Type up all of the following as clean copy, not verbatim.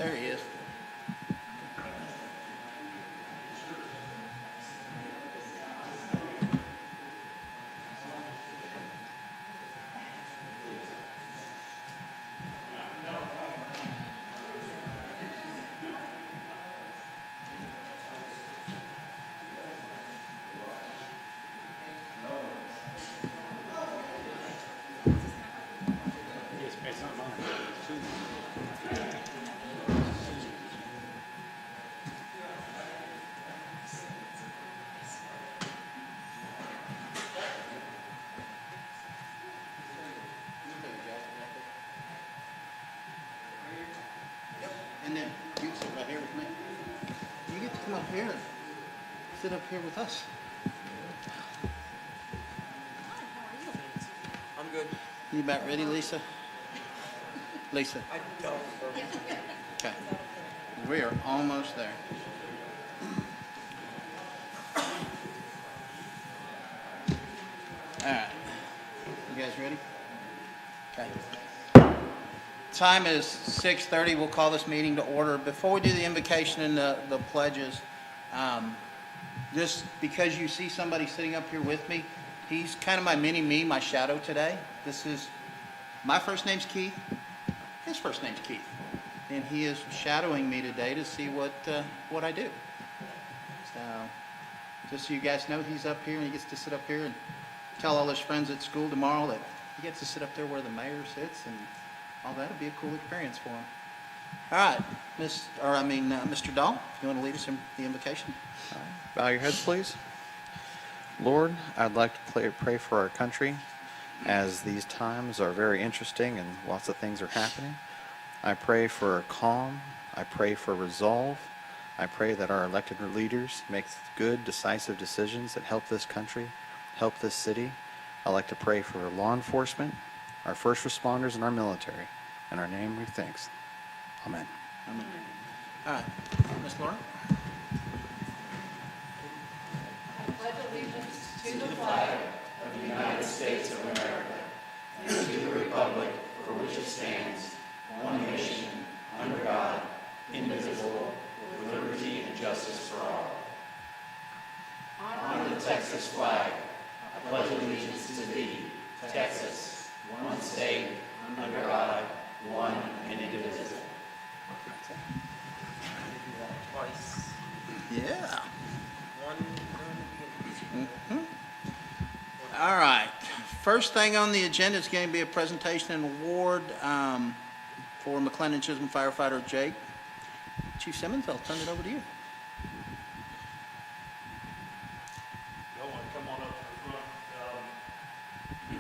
There he is. And then you sit right here with me. You get to come up here and sit up here with us. I'm good. You about ready, Lisa? Lisa? I don't. Okay. We are almost there. All right. You guys ready? Okay. Time is 6:30. We'll call this meeting to order. Before we do the invocation and the pledges, just because you see somebody sitting up here with me, he's kind of my mini-me, my shadow today. My first name's Keith. His first name's Keith. And he is shadowing me today to see what I do. So, just so you guys know, he's up here and he gets to sit up here and tell all his friends at school tomorrow that he gets to sit up there where the mayor sits, and all that'll be a cool experience for him. All right, Mr. Dahl, you want to lead us in the invocation? All right. Bow your heads, please. Lord, I'd like to pray for our country, as these times are very interesting and lots of things are happening. I pray for calm. I pray for resolve. I pray that our elected leaders make good, decisive decisions that help this country, help this city. I'd like to pray for law enforcement, our first responders, and our military. In our name we thanks. Amen. Amen. All right, Ms. Laura? I pledge allegiance to the flag of the United States of America and to the republic for which it stands, one nation, under God, indivisible, with liberty and justice for all. Honor the Texas flag. I pledge allegiance to thee, Texas, one state, under God, one and indivisible. Twice. Yeah. One. All right. First thing on the agenda is going to be a presentation and award for McLendon-Chisholm firefighter Jake. Chief Simmons, I'll turn it over to you. Y'all want to come on up to the front? 2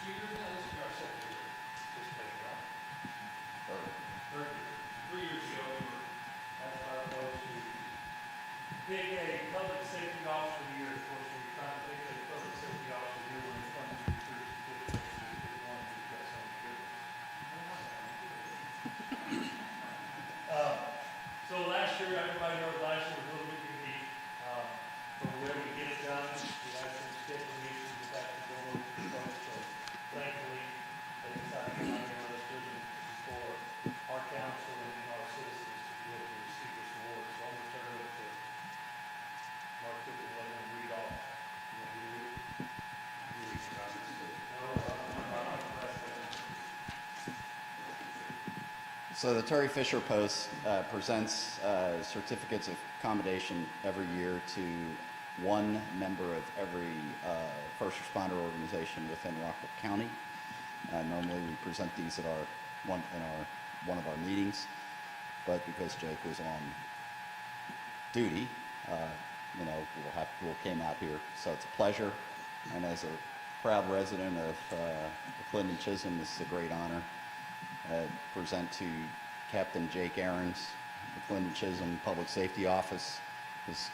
years now, this is our second year participating, right? Third year. 3 years ago, we were asked by the board to pick a public safety officer of the year. Of course, we were trying to pick a public safety officer of the year when it's funded to recruit one who's got something good. So last year, everybody knows last year was a little bit unique. From the way we get it done, we had some scheduling issues with that to go over to folks. So thankfully, they decided to come here with us for our council and our citizens to be able to receive this award. So I'm going to turn it over to Mark Cook and let him read off. You want me to read it? You read it, Robert. No, I'm So the Terry Fisher Post presents certificates of accommodation every year to one member of every first responder organization within Rockville County. Normally we present these at one of our meetings, but because Jake was on duty, we'll came out here. So it's a pleasure, and as a proud resident of McLendon-Chisholm, this is a great honor. Present to Captain Jake Aarons, McLendon-Chisholm Public Safety Office. His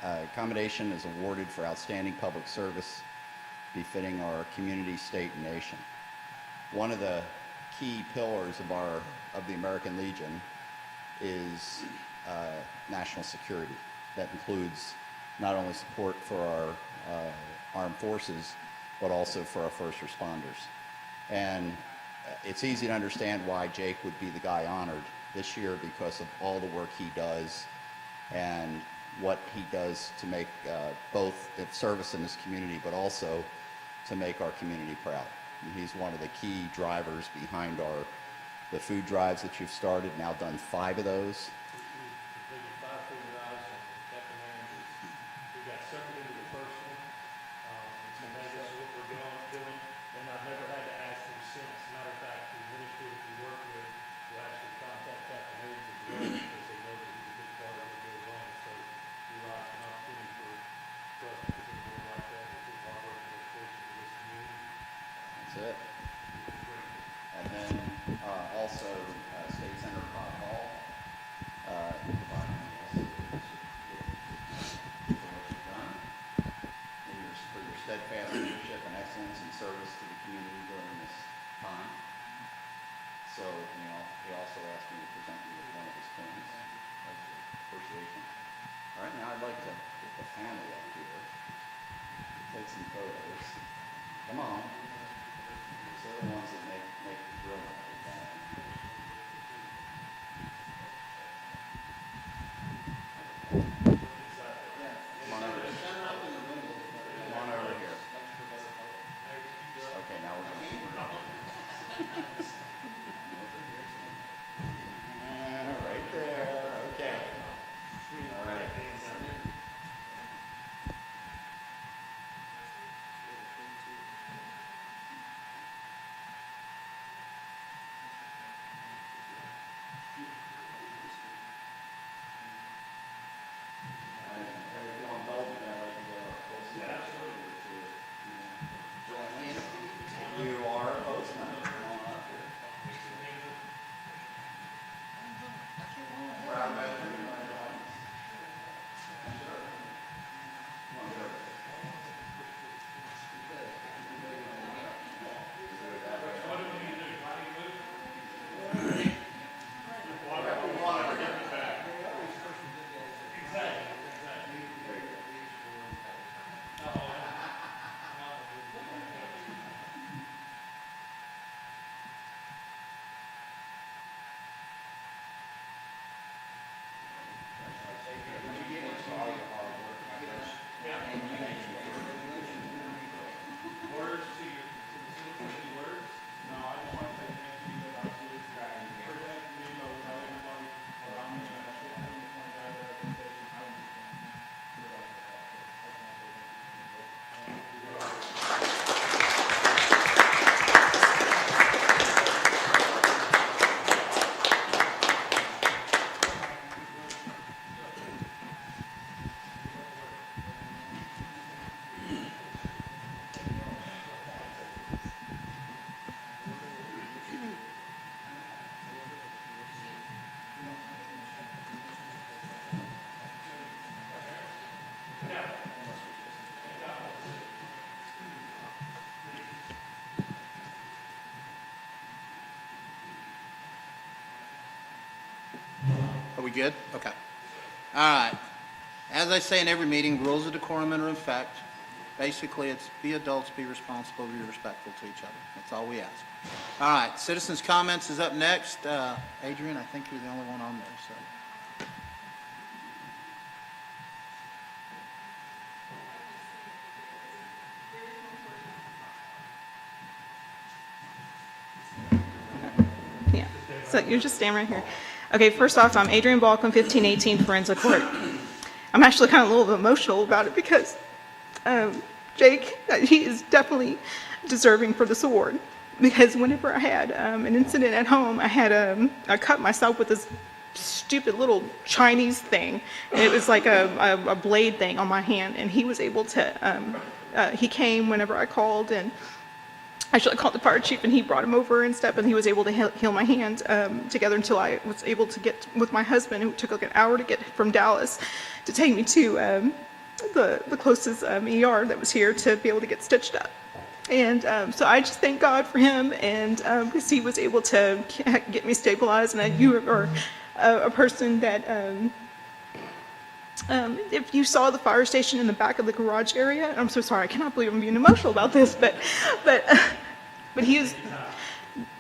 accommodation is awarded for outstanding public service befitting our community, state, and nation. One of the key pillars of the American Legion is national security. That includes not only support for our armed forces, but also for our first responders. And it's easy to understand why Jake would be the guy honored. this year because of all the work he does and what he does to make both the service in this community, but also to make our community proud. And he's one of the key drivers behind the food drives that you've started, now done 5 of those. Completed 5 food drives and kept the managers. We got several into the first one. It's amazing what we're doing, and I've never had to ask them since. Matter of fact, the administrators we work with will actually contact Captain Hayes as well because they know that he's a big part of what goes on. So we like an opportunity for us to continue to work like that with his hard work and dedication to this community. That's it. And then also State Center Pot Hall. Providing also for what you've done, and for your steadfast leadership and excellence and service to the community during this time. So, he also asked me to present you with one of his coins as appreciation. All right, now I'd like to get the family up here, take some photos. Come on. They're the ones that make the real happy family. Come on over here. Come on over here. Okay, now we're going to right there. Okay. All right. You are a postman. Come on up here. Proud veteran. Come on, go. Words to your citizens, words? No, I just want to say thank you that I do this guy. First, thank you, without everybody around me, and I should have been one guy that I can say, I don't Are we good? Okay. All right. As I say in every meeting, rules of decorum are in effect. Basically, it's be adults, be responsible, be respectful to each other. That's all we ask. All right. Citizens' comments is up next. Adrian, I think you're the only one on there, so. Yeah, so you're just standing right here. Okay, first off, I'm Adrian Balcom, 1518 Forensic Court. I'm actually kind of a little bit emotional about it because Jake, he is definitely deserving for this award. Because whenever I had an incident at home, I cut myself with this stupid little Chinese thing, and it was like a blade thing on my hand, and he was able to, he came whenever I called, and actually, I called the fire chief, and he brought him over and stuff, and he was able to heal my hand together until I was able to get with my husband, who took like an hour to get from Dallas to take me to the closest ER that was here to be able to get stitched up. And so I just thank God for him, and because he was able to get me stabilized, and you are a person that if you saw the fire station in the back of the garage area, I'm so sorry, I cannot believe I'm being emotional about this, but he is,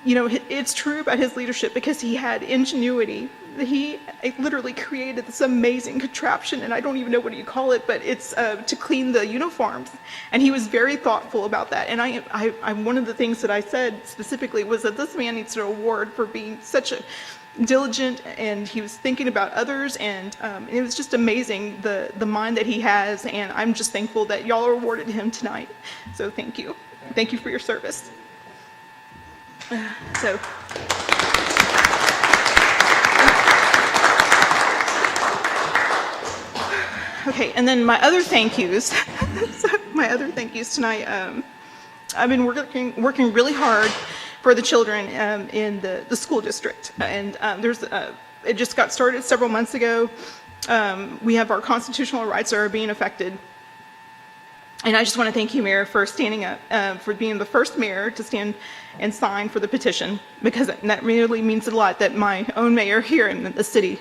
it's true about his leadership because he had ingenuity. He literally created this amazing contraption, and I don't even know what you call it, but it's to clean the uniforms. And he was very thoughtful about that. And I one of the things that I said specifically was that this man needs an award for being such a diligent, and he was thinking about others, and it was just amazing the mind that he has. And I'm just thankful that y'all awarded him tonight. So thank you. Thank you for your service. So. Okay, and then my other thank yous, tonight, I've been working really hard for the children in the school district, and it just got started several months ago. We have our constitutional rights that are being affected, and I just want to thank you, Mayor, for standing up, for being the first mayor to stand and sign for the petition, because that really means a lot that my own mayor here in the city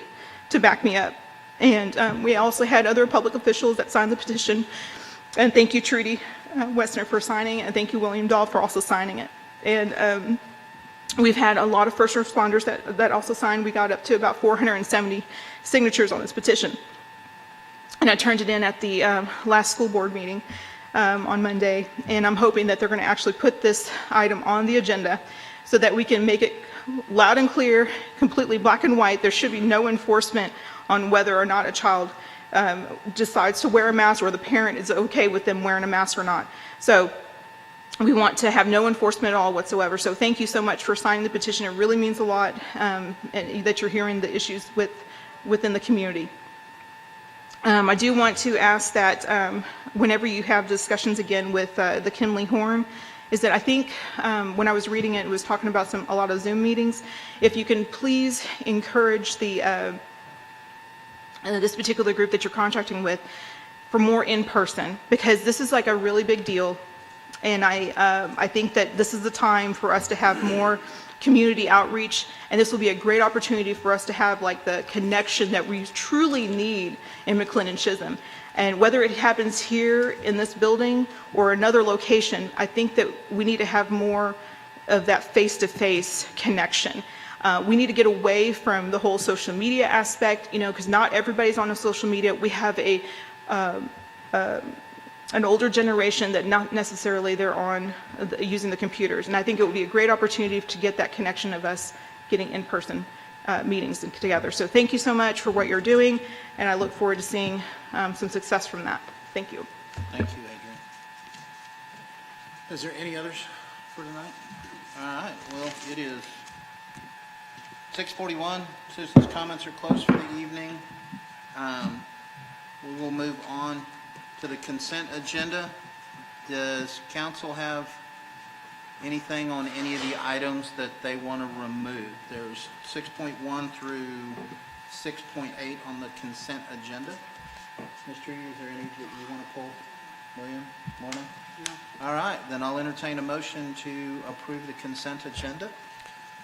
to back me up. And we also had other public officials that signed the petition. And thank you, Trudy Westner, for signing, and thank you, William Dahl, for also signing it. And we've had a lot of first responders that also signed. We got up to about 470 signatures on this petition. And I turned it in at the last school board meeting on Monday. And I'm hoping that they're going to actually put this item on the agenda so that we can make it loud and clear, completely black and white. There should be no enforcement on whether or not a child decides to wear a mask, or the parent is okay with them wearing a mask or not. So we want to have no enforcement at all whatsoever. So thank you so much for signing the petition. It really means a lot and that you're hearing the issues within the community. I do want to ask that whenever you have discussions again with the Kimley Horn, is that I think when I was reading it, it was talking about a lot of Zoom meetings. If you can please encourage this particular group that you're contracting with for more in-person, because this is like a really big deal. And I think that this is the time for us to have more community outreach, and this will be a great opportunity for us to have like the connection that we truly need in McLendon-Chisholm. And whether it happens here in this building or another location, I think that we need to have more of that face-to-face connection. We need to get away from the whole social media aspect, because not everybody's on a social media. We have an older generation that not necessarily they're on using the computers. And I think it would be a great opportunity to get that connection of us getting in-person meetings together. So thank you so much for what you're doing, and I look forward to seeing some success from that. Thank you. Thank you, Adrian. Is there any others for tonight? All right, well, it is 6:41. Citizens' comments are closed for the evening. We will move on to the consent agenda. Does council have anything on any of the items that they want to remove? There's 6.1 through 6.8 on the consent agenda. Mr. Is there any that you want to pull? William? Mona? No. All right, then I'll entertain a motion to approve the consent agenda.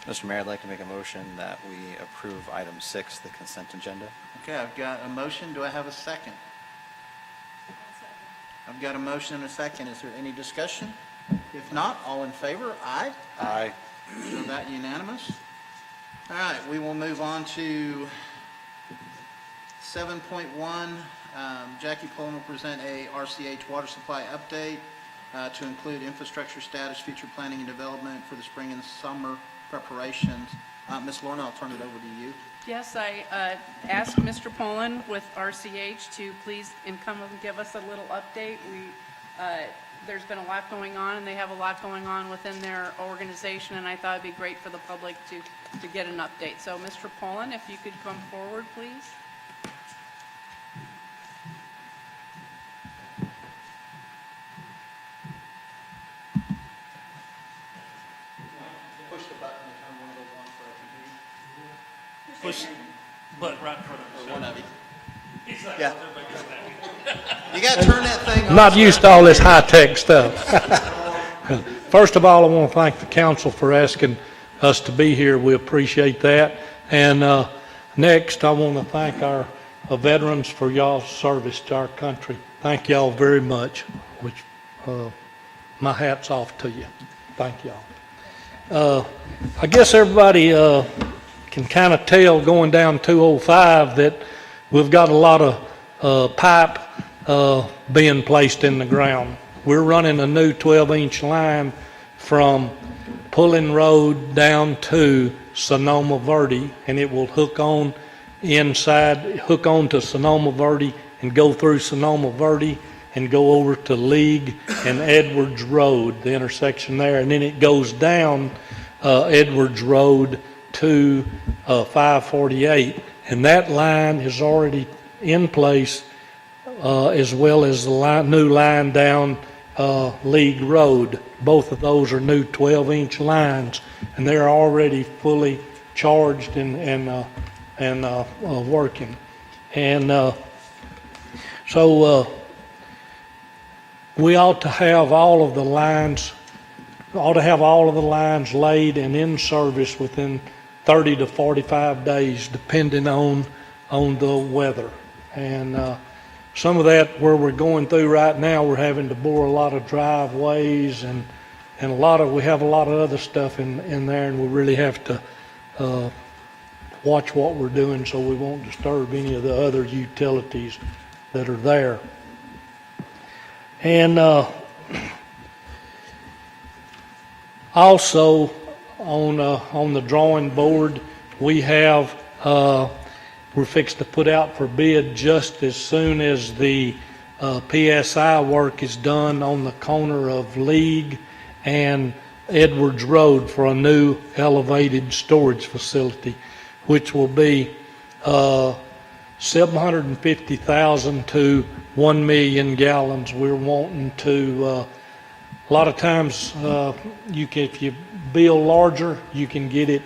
Mr. Mayor, I'd like to make a motion that we approve item 6, the consent agenda. Okay, I've got a motion. Do I have a second? I've got a motion and a second. Is there any discussion? If not, all in favor? Aye? Aye. So that unanimous? All right, we will move on to 7.1. Jackie Pullen will present a RCH Water Supply update to include infrastructure status, future planning and development for the spring and summer preparations. Ms. Lorna, I'll turn it over to you. Yes, I asked Mr. Pullen with RCH to please come and give us a little update. There's been a lot going on, and they have a lot going on within their organization, and I thought it'd be great for the public to get an update. So, Mr. Pullen, if you could come forward, please. Push the button to turn one of those on for a computer. Push, but right in front of Or one of you. He's like, Yeah. everybody gets that. You got to turn that thing on. Not used to all this high-tech stuff. First of all, I want to thank the council for asking us to be here. We appreciate that. And next, I want to thank our veterans for y'all's service to our country. Thank y'all very much. My hat's off to you. Thank y'all. I guess everybody can kind of tell going down 205 that we've got a lot of pipe being placed in the ground. We're running a new 12-inch line from Pullen Road down to Sonoma Verde, and it will hook on to Sonoma Verde and go through Sonoma Verde and go over to League and Edwards Road, the intersection there, and then it goes down Edwards Road to 548, and that line is already in place, as well as the new line down League Road. Both of those are new 12-inch lines, and they're already fully charged and working. And so we ought to have all of the lines laid and in service within 30 to 45 days, depending on the weather. And some of that, where we're going through right now, we're having to bore a lot of driveways and we have a lot of other stuff in there, and we really have to watch what we're doing so we won't disturb any of the other utilities that are there. And also on the drawing board, we have we're fixed to put out for bid just as soon as the PSI work is done on the corner of League and Edwards Road for a new elevated storage facility, which will be 750,000 to 1 million gallons. We're wanting to, a lot of times if you build larger, you can get it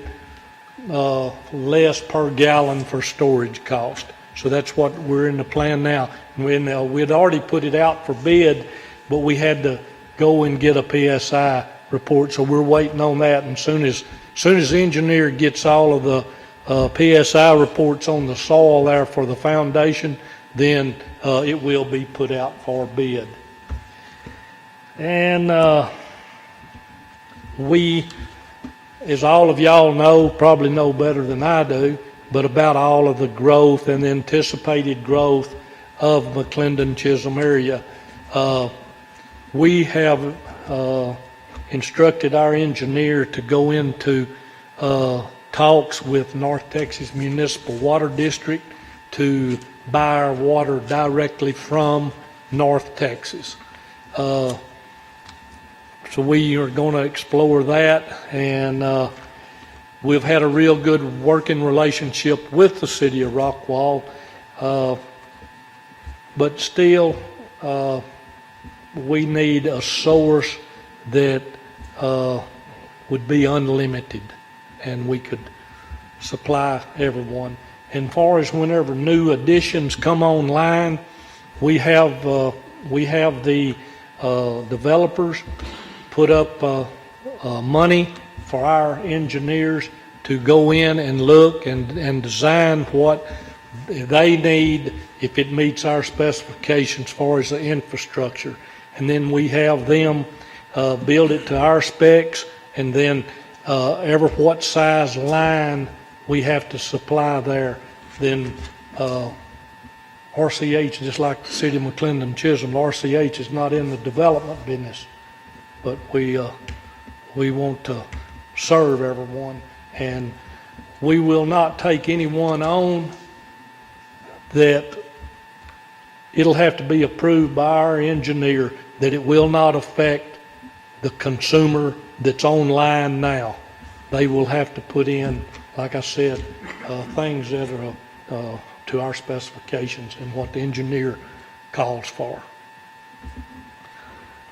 less per gallon for storage cost. So that's what we're in the plan now. We'd already put it out for bid, but we had to go and get a PSI report. So we're waiting on that. And soon as the engineer gets all of the PSI reports on the soil there for the foundation, then it will be put out for bid. And we, as all of y'all know, probably know better than I do, but about all of the growth and the anticipated growth of McLendon-Chisholm area. We have instructed our engineer to go into talks with North Texas Municipal Water District to buy our water directly from North Texas. So we are going to explore that, and we've had a real good working relationship with the city of Rockwall, but still we need a source that would be unlimited and we could supply everyone. And far as whenever new additions come online, we have the developers put up money for our engineers to go in and look and design what they need if it meets our specifications as far as the infrastructure. And then we have them build it to our specs, and then what size line we have to supply there. Then RCH, just like the city of McLendon-Chisholm, RCH is not in the development business, but we want to serve everyone, and we will not take anyone on that it'll have to be approved by our engineer that it will not affect the consumer that's online now. They will have to put in, like I said, things that are to our specifications and what the engineer calls for.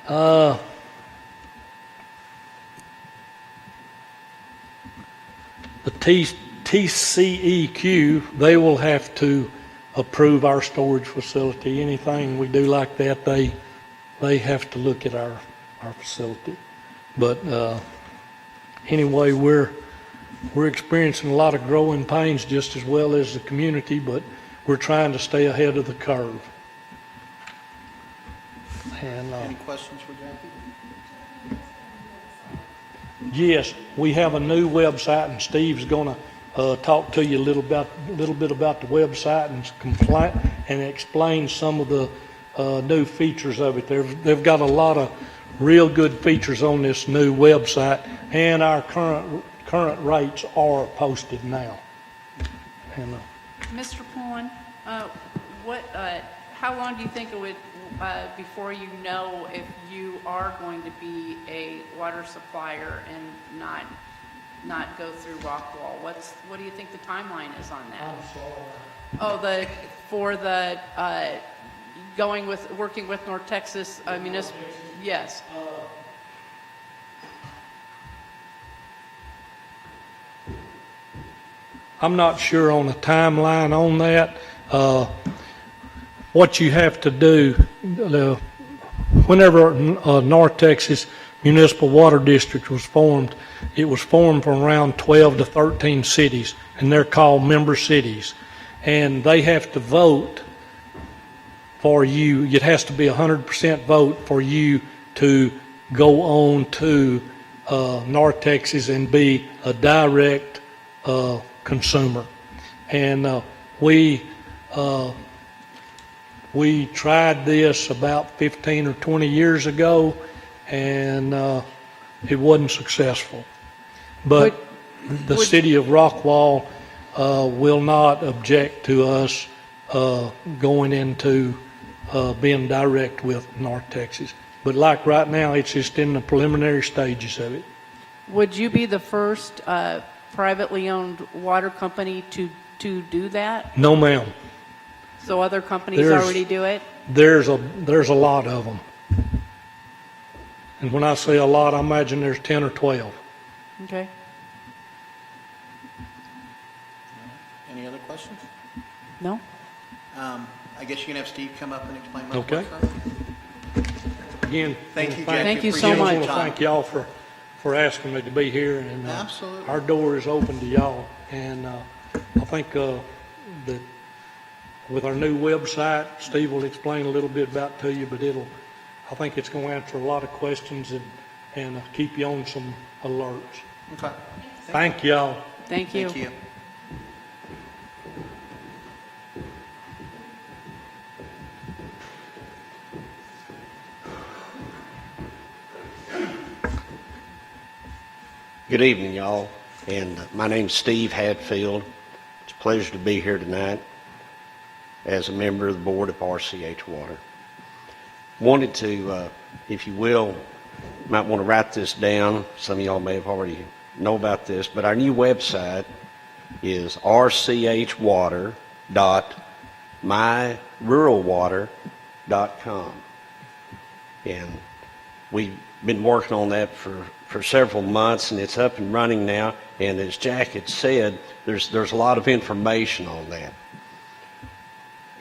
The TCEQ, they will have to approve our storage facility. Anything we do like that, they have to look at our facility. But anyway, we're experiencing a lot of growing pains just as well as the community, but we're trying to stay ahead of the curve. And Any questions for Jackie? yes, we have a new website, and Steve's gonna talk to you a little bit about the website and explain some of the new features of it. They've got a lot of real good features on this new website, and our current rates are posted now. And, Mr. Pullen, how long do you think it would, before you know if you are going to be a water supplier and not go through Rockwall? What do you think the timeline is on that? Oh, working with North Texas municipal, yes. I'm not sure on a timeline on that. What you have to do, whenever North Texas Municipal Water District was formed, it was formed from around 12 to 13 cities, and they're called member cities. And they have to vote for you. It has to be 100% vote for you to go on to North Texas and be a direct consumer. And we tried this about 15 or 20 years ago, and it wasn't successful. But the city of Rockwall will not object to us going into being direct with North Texas. But like right now, it's just in the preliminary stages of it. Would you be the first privately owned water company to do that? No, ma'am. So other companies already do it? There's a lot of them. And when I say a lot, I imagine there's 10 or 12. Okay. Any other questions? No? I guess you can have Steve come up and explain my Okay. report. Again, Thank you, I Jack. Thank you so Appreciate I much. want to your time. thank y'all for asking me to be here, and Absolutely. our door is open to y'all. And I think that with our new website, Steve will explain a little bit about to you, but I think it's going to answer a lot of questions and keep you on some alerts. Okay. Thank y'all. Thank you. Thank you. Good evening, y'all, and my name's Steve Hadfield. It's a pleasure to be here tonight as a member of the board of RCH Water. Wanted to, if you will, might want to write this down. Some of y'all may have already know about this, but our new website is rchwater.myruralwater.com, and we've been working on that for several months, and it's up and running now. And as Jack had said, there's a lot of information on that.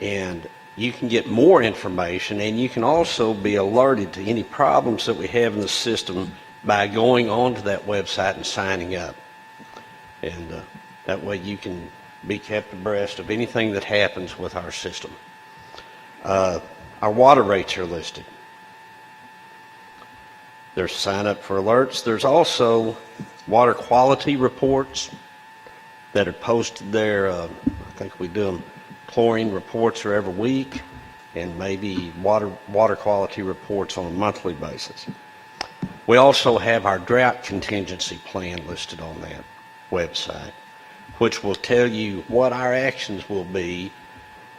And you can get more information, and you can also be alerted to any problems that we have in the system by going onto that website and signing up. And that way you can be kept abreast of anything that happens with our system. Our water rates are listed. There's sign up for alerts. There's also water quality reports that are posted there. I think we do them. Chlorine reports are every week, and maybe water quality reports on a monthly basis. We also have our drought contingency plan listed on that website, which will tell you what our actions will be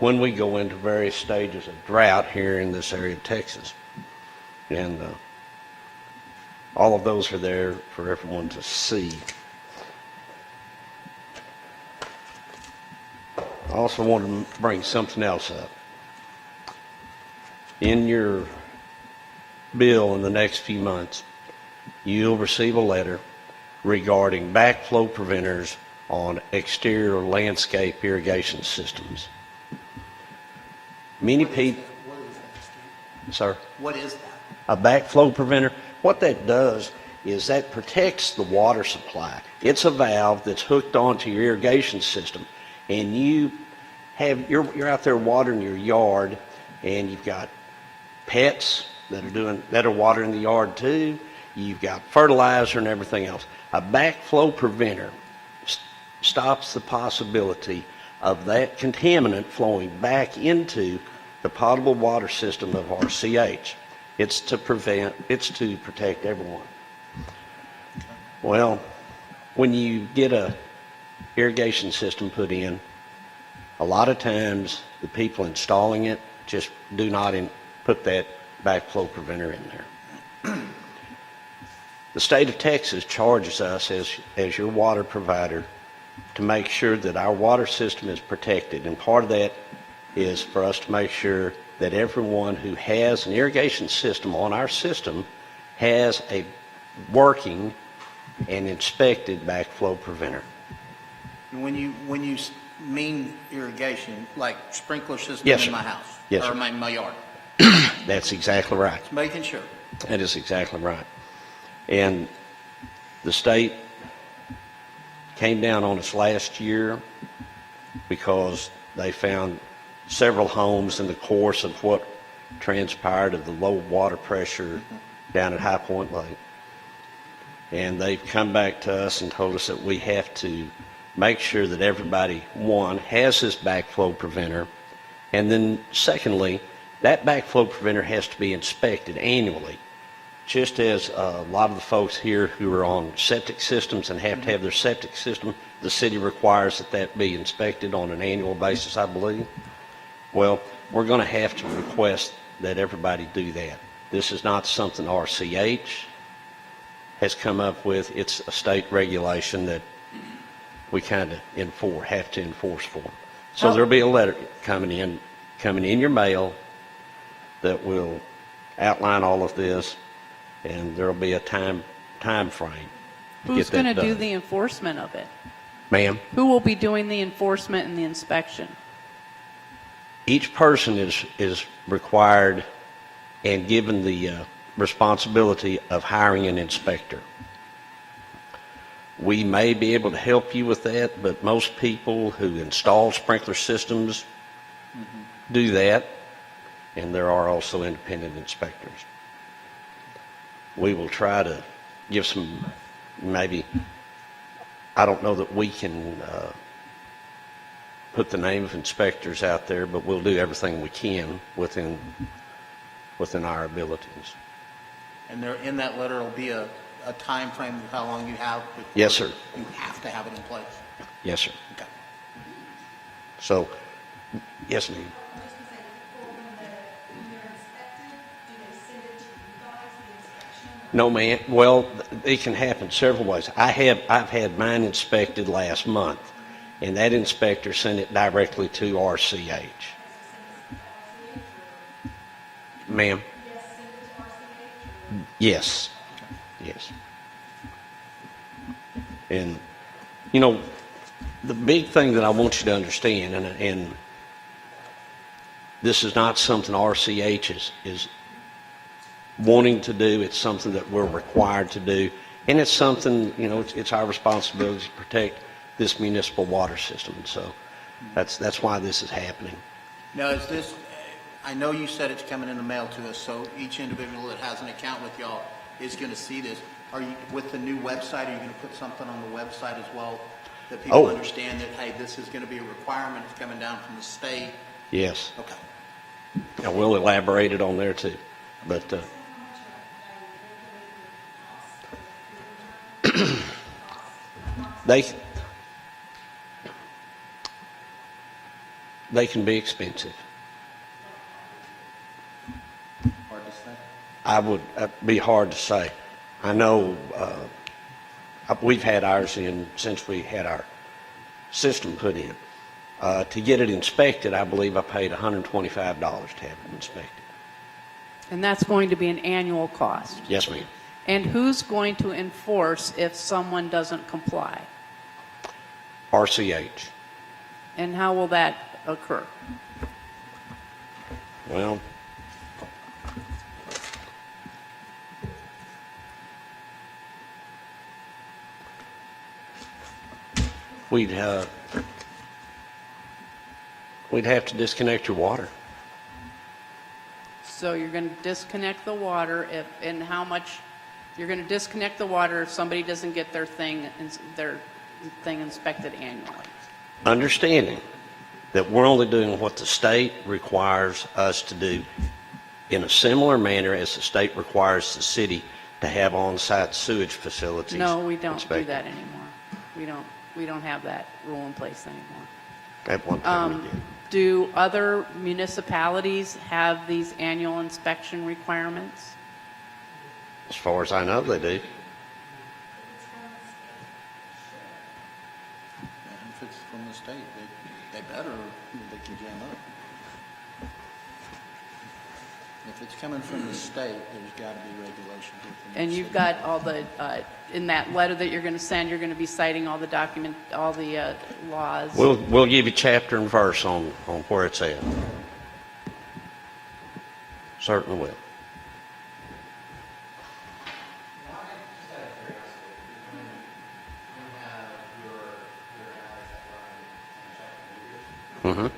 when we go into various stages of drought here in this area of Texas. And all of those are there for everyone to see. I also want to bring something else up. In your bill in the next few months, you'll receive a letter regarding backflow preventers on exterior landscape irrigation systems. Many people, sir? What is that? A backflow preventer, what that does is that protects the water supply. It's a valve that's hooked onto your irrigation system, and you're out there watering your yard, and you've got pets that are watering the yard too. you've got fertilizer and everything else. A backflow preventer stops the possibility of that contaminant flowing back into the potable water system of RCH. It's to protect everyone. Well, when you get a irrigation system put in, a lot of times the people installing it just do not put that backflow preventer in there. The state of Texas charges us as your water provider to make sure that our water system is protected, and part of that is for us to make sure that everyone who has an irrigation system on our system has a working and inspected backflow preventer. And when you mean irrigation, like sprinkler system Yes, in sir. my house? Yes, Or sir. my yard? That's exactly right. Just making sure. That is exactly right. And the state came down on us last year because they found several homes in the course of what transpired of the low water pressure down at High Point Lake. And they've come back to us and told us that we have to make sure that everybody, one, has this backflow preventer, and then secondly, that backflow preventer has to be inspected annually. Just as a lot of the folks here who are on septic systems and have to have their septic system, the city requires that be inspected on an annual basis, I believe. Well, we're going to have to request that everybody do that. This is not something RCH has come up with. It's a state regulation that we kind of have to enforce for. So there'll be a letter coming in your mail that will outline all of this, and there'll be a time frame to Who's get that going to do done. the enforcement of it? Ma'am, Who will be doing the enforcement and the inspection? each person is required and given the responsibility of hiring an inspector. We may be able to help you with that, but most people who install sprinkler systems do that, and there are also independent inspectors. We will try to give some, maybe, I don't know that we can put the name of inspectors out there, but we'll do everything we can within our abilities. And there, in that letter will be a time frame of how long you have? before Yes, sir. You have to have it in place? Yes, sir. Okay. So, yes, ma'am. No, ma'am. Well, it can happen several ways. I've had mine inspected last month, and that inspector sent it directly to RCH. Ma'am? Yes. Yes. And, you know, the big thing that I want you to understand, and this is not something RCH is wanting to do, it's something that we're required to do, and it's something, you know, it's our responsibility to protect this municipal water system. And so that's why this is happening. Now, is this, I know you said it's coming in the mail to us, so each individual that has an account with y'all is going to see this. Are you, with the new website, are you going to put something on the website as well that people understand that, hey, this is going to be a requirement, it's coming down from the state? Yes. Okay. And we'll elaborate it on there too. But they can be expensive. Hard to say. I would be hard to say. I know we've had ours in since we had our system put in. To get it inspected, I believe I paid $125 to have it inspected. And that's going to be an annual cost. Yes, ma'am. And who's going to enforce if someone doesn't comply? RCH. And how will that occur? Well, we'd have to disconnect your water. So you're going to disconnect the water, and how much You're going to disconnect the water if somebody doesn't get their thing inspected annually. Understanding that we're only doing what the state requires us to do in a similar manner as the state requires the city to have on-site sewage facilities. No, we don't do inspected. that anymore. We don't have that rule in place anymore. At one time we did. Do other municipalities have these annual inspection requirements? As far as I know, they do. If it's from the state, they better, or they can jam up. If it's coming from the state, there's got to be regulations within the And you've city. got all the, in that letter that you're going to send, you're going to be citing all the laws. We'll give you chapter and verse on where it's at. Certainly will. Mm-hmm.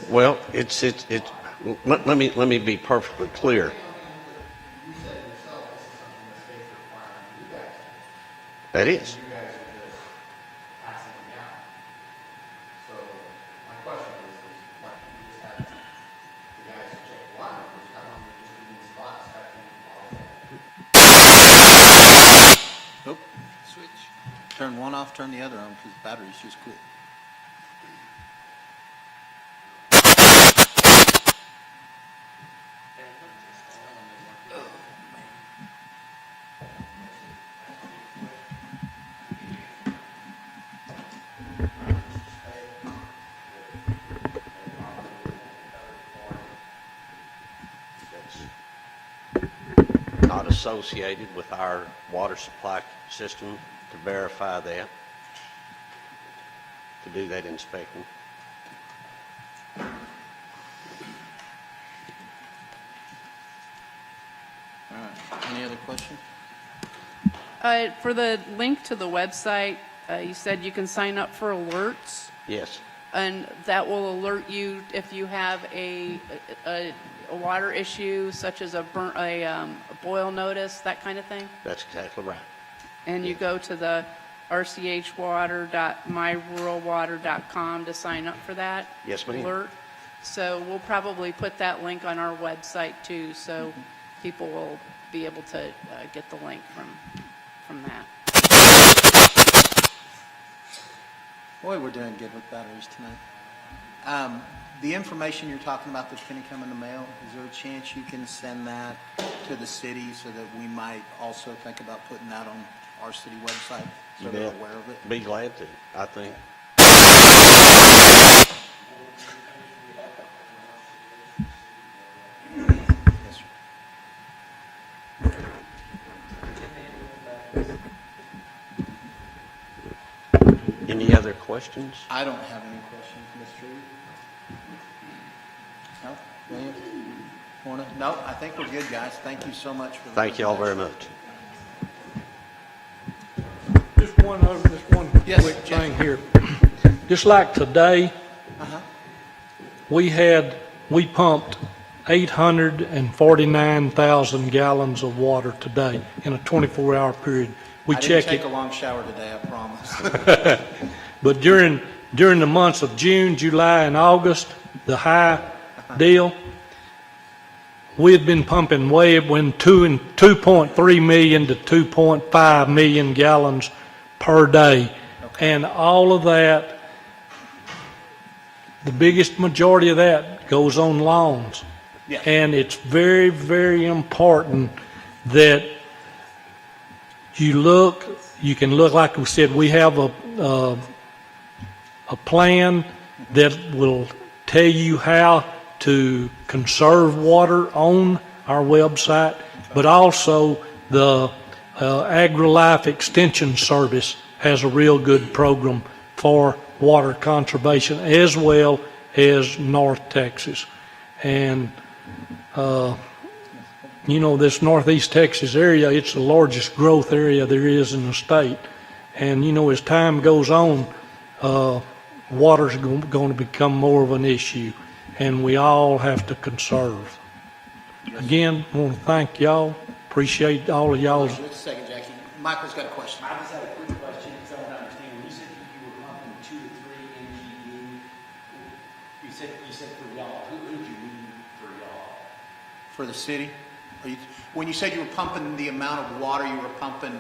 Well, let me be perfectly clear. That is. Oop, switch. Turn one off, turn the other on, because the batteries just quit. Not associated with our water supply system to verify that, to do that inspecting. All right, any other questions? For the link to the website, you said you can sign up for alerts, Yes, and that will alert you if you have a water issue, such as a boil notice, that kind of thing? that's exactly right. And you go to the rchwater.myruralwater.com to sign up for that? Yes, ma'am. Alert? So we'll probably put that link on our website too, so people will be able to get the link from that. Boy, we're doing good with batteries tonight. The information you're talking about that's going to come in the mail, is there a chance you can send that to the city so that we might also think about putting that on our city website so You they're bet. aware of it? Be glad to, I think. Yes, sir. Any other questions? I don't have any questions, Mr. Reed. No? William? Wanna? No, I think we're good, guys. Thank you so much for the Thank you all very presentation. much. Just one Yes, quick Jeff. thing here. Just like today, Uh-huh. we pumped 849,000 gallons of water today in a 24-hour period. We I check didn't take it, a long shower today, I promise. but during the months of June, July, and August, the high deal, we had been pumping way when 2.3 million to 2.5 million gallons per day. And all of that, the biggest majority of that goes on lawns. Yes. And it's very, very important that you can look, like we said, we have a plan that will tell you how to conserve water on our website, but also the AgriLife Extension Service has a real good program for water conservation, as well as North Texas. And you know, this northeast Texas area, it's the largest growth area there is in the state. And, you know, as time goes on, water's going to become more of an issue, and we all have to conserve. Again, I want to thank y'all, appreciate all of y'all's. Just a second, Jackie. Michael's got a question. I just had a quick question, because I don't understand. When you said you were pumping 2 to 3 MGD, you said for y'all. Who did you mean for y'all? For the city? When you said you were pumping the amount of water you were pumping,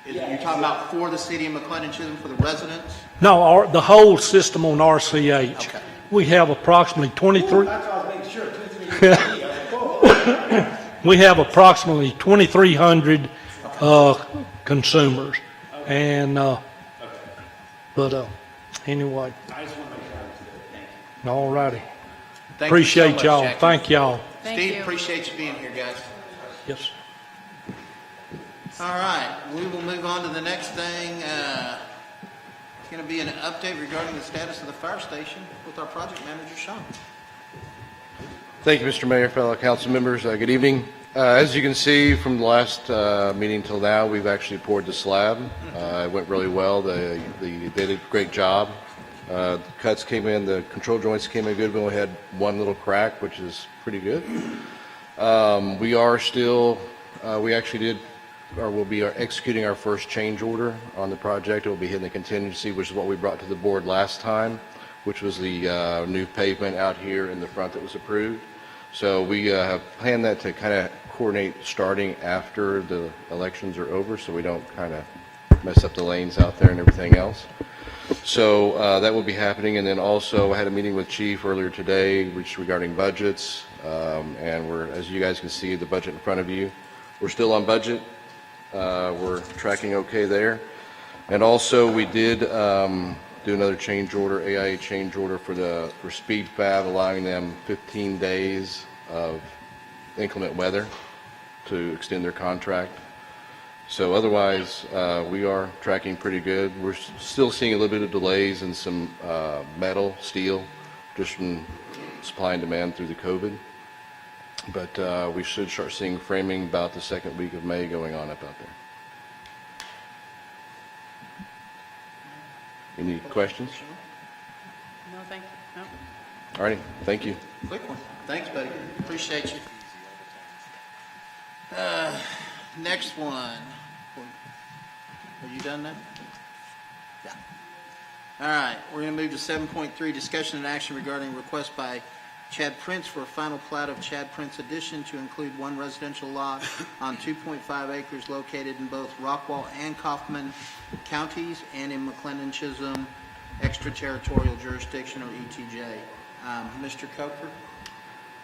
you're talking about for the city of McLendon-Chisholm, for the residents? No, the whole system on RCH. Okay. We have approximately 23. That's what I was making sure, 2 to 3 MGD. I was like, whoa. We have approximately 2,300 consumers, and but anyway. I just want to make sure I understood. Thank you. All righty. Thank you so Appreciate much, y'all. Jackie. Thank y'all. Thank Steve, you. appreciate you being here, guys. Yes. All right, we will move on to the next thing. It's going to be an update regarding the status of the fire station with our project manager, Sean. Thank you, Mr. Mayor, fellow council members. Good evening. As you can see from the last meeting till now, we've actually poured the slab. It went really well. They did a great job. The cuts came in, the control joints came in good. We only had one little crack, which is pretty good. We are still, we actually did, or will be executing our first change order on the project. It will be hitting the contingency, which is what we brought to the board last time, which was the new pavement out here in the front that was approved. So we have planned that to kind of coordinate starting after the elections are over, so we don't kind of mess up the lanes out there and everything else. So that will be happening. And then also I had a meeting with Chief earlier today, which regarding budgets, and we're, as you guys can see, the budget in front of you, we're still on budget. We're tracking okay there. And also we did do another change order, AIA change order for Speed Fab, allowing them 15 days of inclement weather to extend their contract. So otherwise, we are tracking pretty good. We're still seeing a little bit of delays in some metal, steel, just from supply and demand through the COVID. But we should start seeing framing about the second week of May going on up out there. Any questions? No, thank you. No. All righty, thank you. Quick one. Thanks, buddy. Appreciate you. Next one. Are you done now? Yeah. All right, we're going to move to 7.3, discussion and action regarding request by Chad Prince for a final plat of Chad Prince Addition to include one residential lot on 2.5 acres located in both Rockwall and Kaufman counties and in McLendon-Chisholm extraterritorial jurisdiction, or ETJ. Mr. Coker?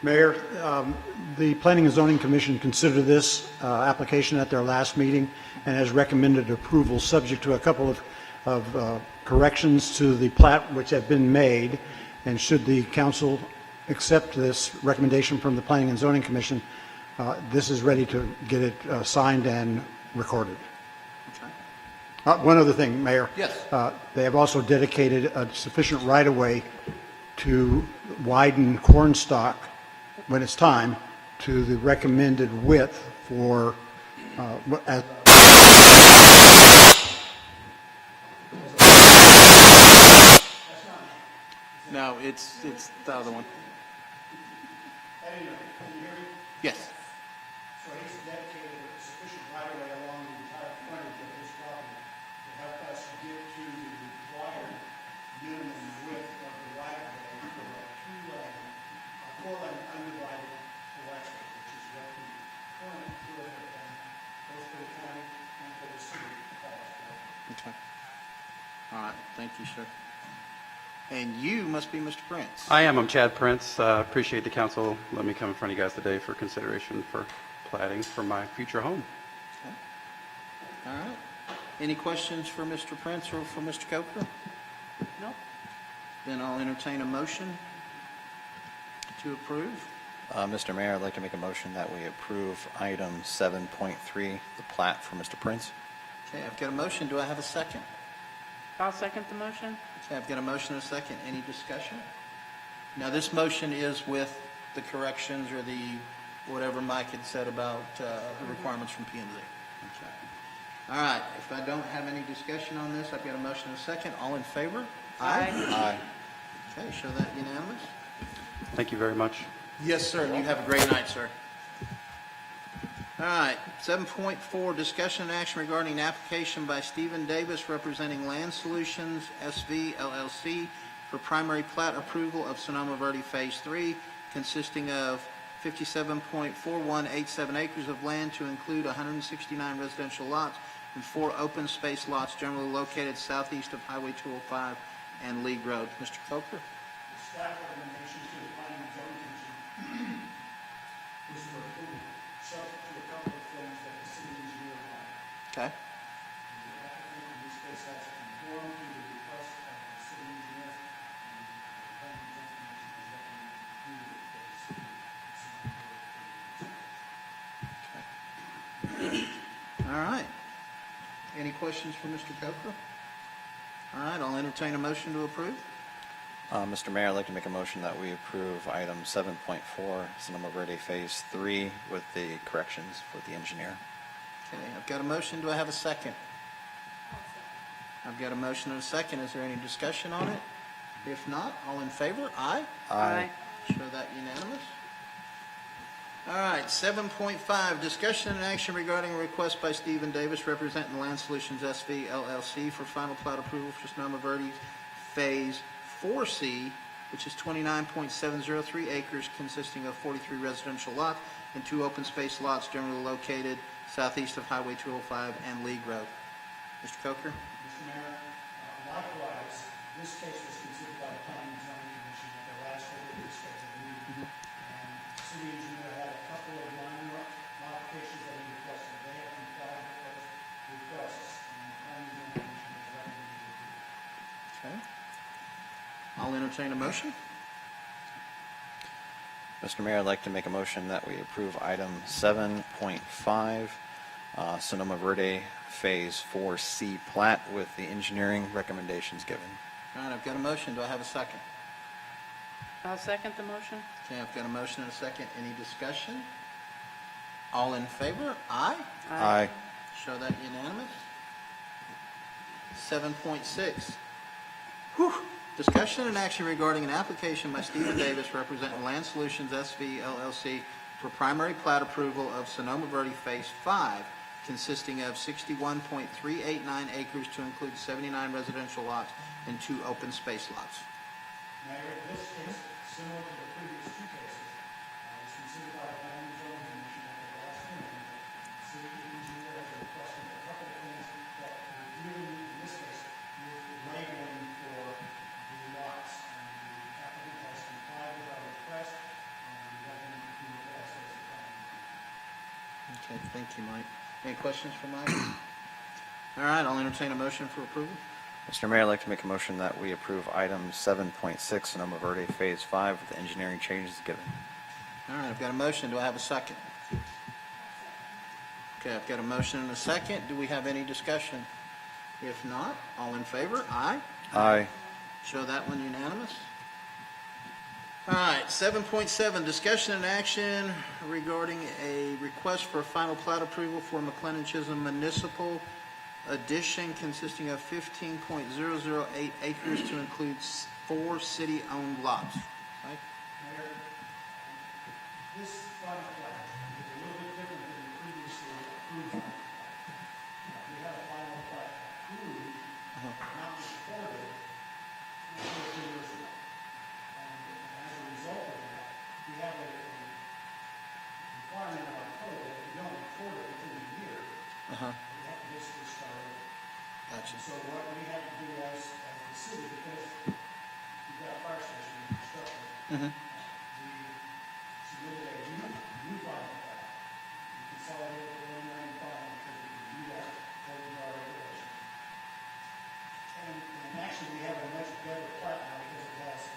Mayor, the Planning and Zoning Commission considered this application at their last meeting and has recommended approval subject to a couple of corrections to the plat which have been made. And should the council accept this recommendation from the Planning and Zoning Commission, this is ready to get it signed and recorded. Okay. One other thing, Mayor. Yes. They have also dedicated a sufficient right-of-way to widen cornstalk when it's time to the recommended width for No, it's the other one. Yes. So he's dedicated a sufficient right-of-way along the entire frontage of his property to help us get to the required minimum width of the right-of-way for a four-lane undivided collection, which is what the current code and both for the county and for the city calls for. Okay. All right, thank you, sir. And you must be Mr. Prince. I am. I'm Chad Prince. Appreciate the council letting me come in front of you guys today for consideration for platting for my future home. Okay. All right. Any questions for Mr. Prince or for Mr. Coker? Nope. Then I'll entertain a motion to approve. Mr. Mayor, I'd like to make a motion that we approve item 7.3, the plat for Mr. Prince. Okay, I've got a motion. Do I have a second? I'll second the motion. Okay, I've got a motion and a second. Any discussion? Now, this motion is with the corrections or the whatever Mike had said about the requirements from P&Z. All right, if I don't have any discussion on this, I've got a motion and a second. All in favor? Aye. Okay, show that unanimous. Thank you very much. Yes, sir, and you have a great night, sir. All right, 7.4, discussion and action regarding an application by Stephen Davis representing Land Solutions SV LLC for primary plat approval of Sonoma Verde Phase 3, consisting of 57.4187 acres of land to include 169 residential lots and 4 open space lots generally located southeast of Highway 205 and League Road. Mr. Coker? The staff recommendation to the planning and zoning commission is for approval, subject to a couple of things that the city engineer wanted. Okay. The applicant in this case has conformed to the request of the city engineer, and the planning and zoning commission is recommending approval of the city. All right. Any questions for Mr. Coker? All right, I'll entertain a motion to approve. Mr. Mayor, I'd like to make a motion that we approve item 7.4, Sonoma Verde Phase 3, with the corrections for the engineer. Okay, I've got a motion. Do I have a second? I've got a motion and a second. Is there any discussion on it? If not, all in favor? Aye. Aye. Show that unanimous. All right, 7.5, discussion and action regarding a request by Stephen Davis representing Land Solutions SV LLC for final plat approval for Sonoma Verde Phase 4C, which is 29.703 acres consisting of 43 residential lots and 2 open space lots generally located southeast of Highway 205 and League Road. Mr. Coker? Mr. Mayor, likewise, this case was considered by the planning and zoning commission at their last regularly scheduled meeting. And the city engineer had a couple of minor modifications that he requested. They have complied with those requests, and the planning and zoning commission has recommended approval. Okay. I'll entertain a motion. Mr. Mayor, I'd like to make a motion that we approve item 7.5, Sonoma Verde Phase 4C plat with the engineering recommendations given. All right, I've got a motion. Do I have a second? I'll second the motion. Okay, I've got a motion and a second. Any discussion? All in favor? Aye. Aye. Show that unanimous. 7.6. Discussion and action regarding an application by Stephen Davis representing Land Solutions SV LLC for primary plat approval of Sonoma Verde Phase 5, consisting of 61.389 acres to include 79 residential lots and 2 open space lots. Mayor, this case, similar to the previous two cases, was considered by the planning and zoning commission at the last hearing. The city engineer has requested a couple of things that we really need in this case, with the labeling for the lots. And the applicant has complied with our request, and we recommend approval as the planning. Okay, thank you, Mike. Any questions for Mike? All right, I'll entertain a motion for approval. Mr. Mayor, I'd like to make a motion that we approve item 7.6, Sonoma Verde Phase 5 with the engineering changes given. All right, I've got a motion. Do I have a second? Okay, I've got a motion and a second. Do we have any discussion? If not, all in favor? Aye. Aye. Show that one unanimous. All right, 7.7, discussion and action regarding a request for final plat approval for McLendon-Chisholm Municipal Addition consisting of 15.008 acres to include 4 city-owned lots. Right? Mayor, this final plat is a little bit different than the previously approved final plat. We had a final plat approved, not recorded, 2 or 3 years ago. And as a result of that, we have a requirement in our code that if we don't record it within a year, we have to basically start over. Gotcha. So what we have to do as the city, because we've got a fire station in construction, we submitted a new final plat. We consolidated the preliminary and final because we can do that according to our regulations. And actually, we have a much better plat now because it has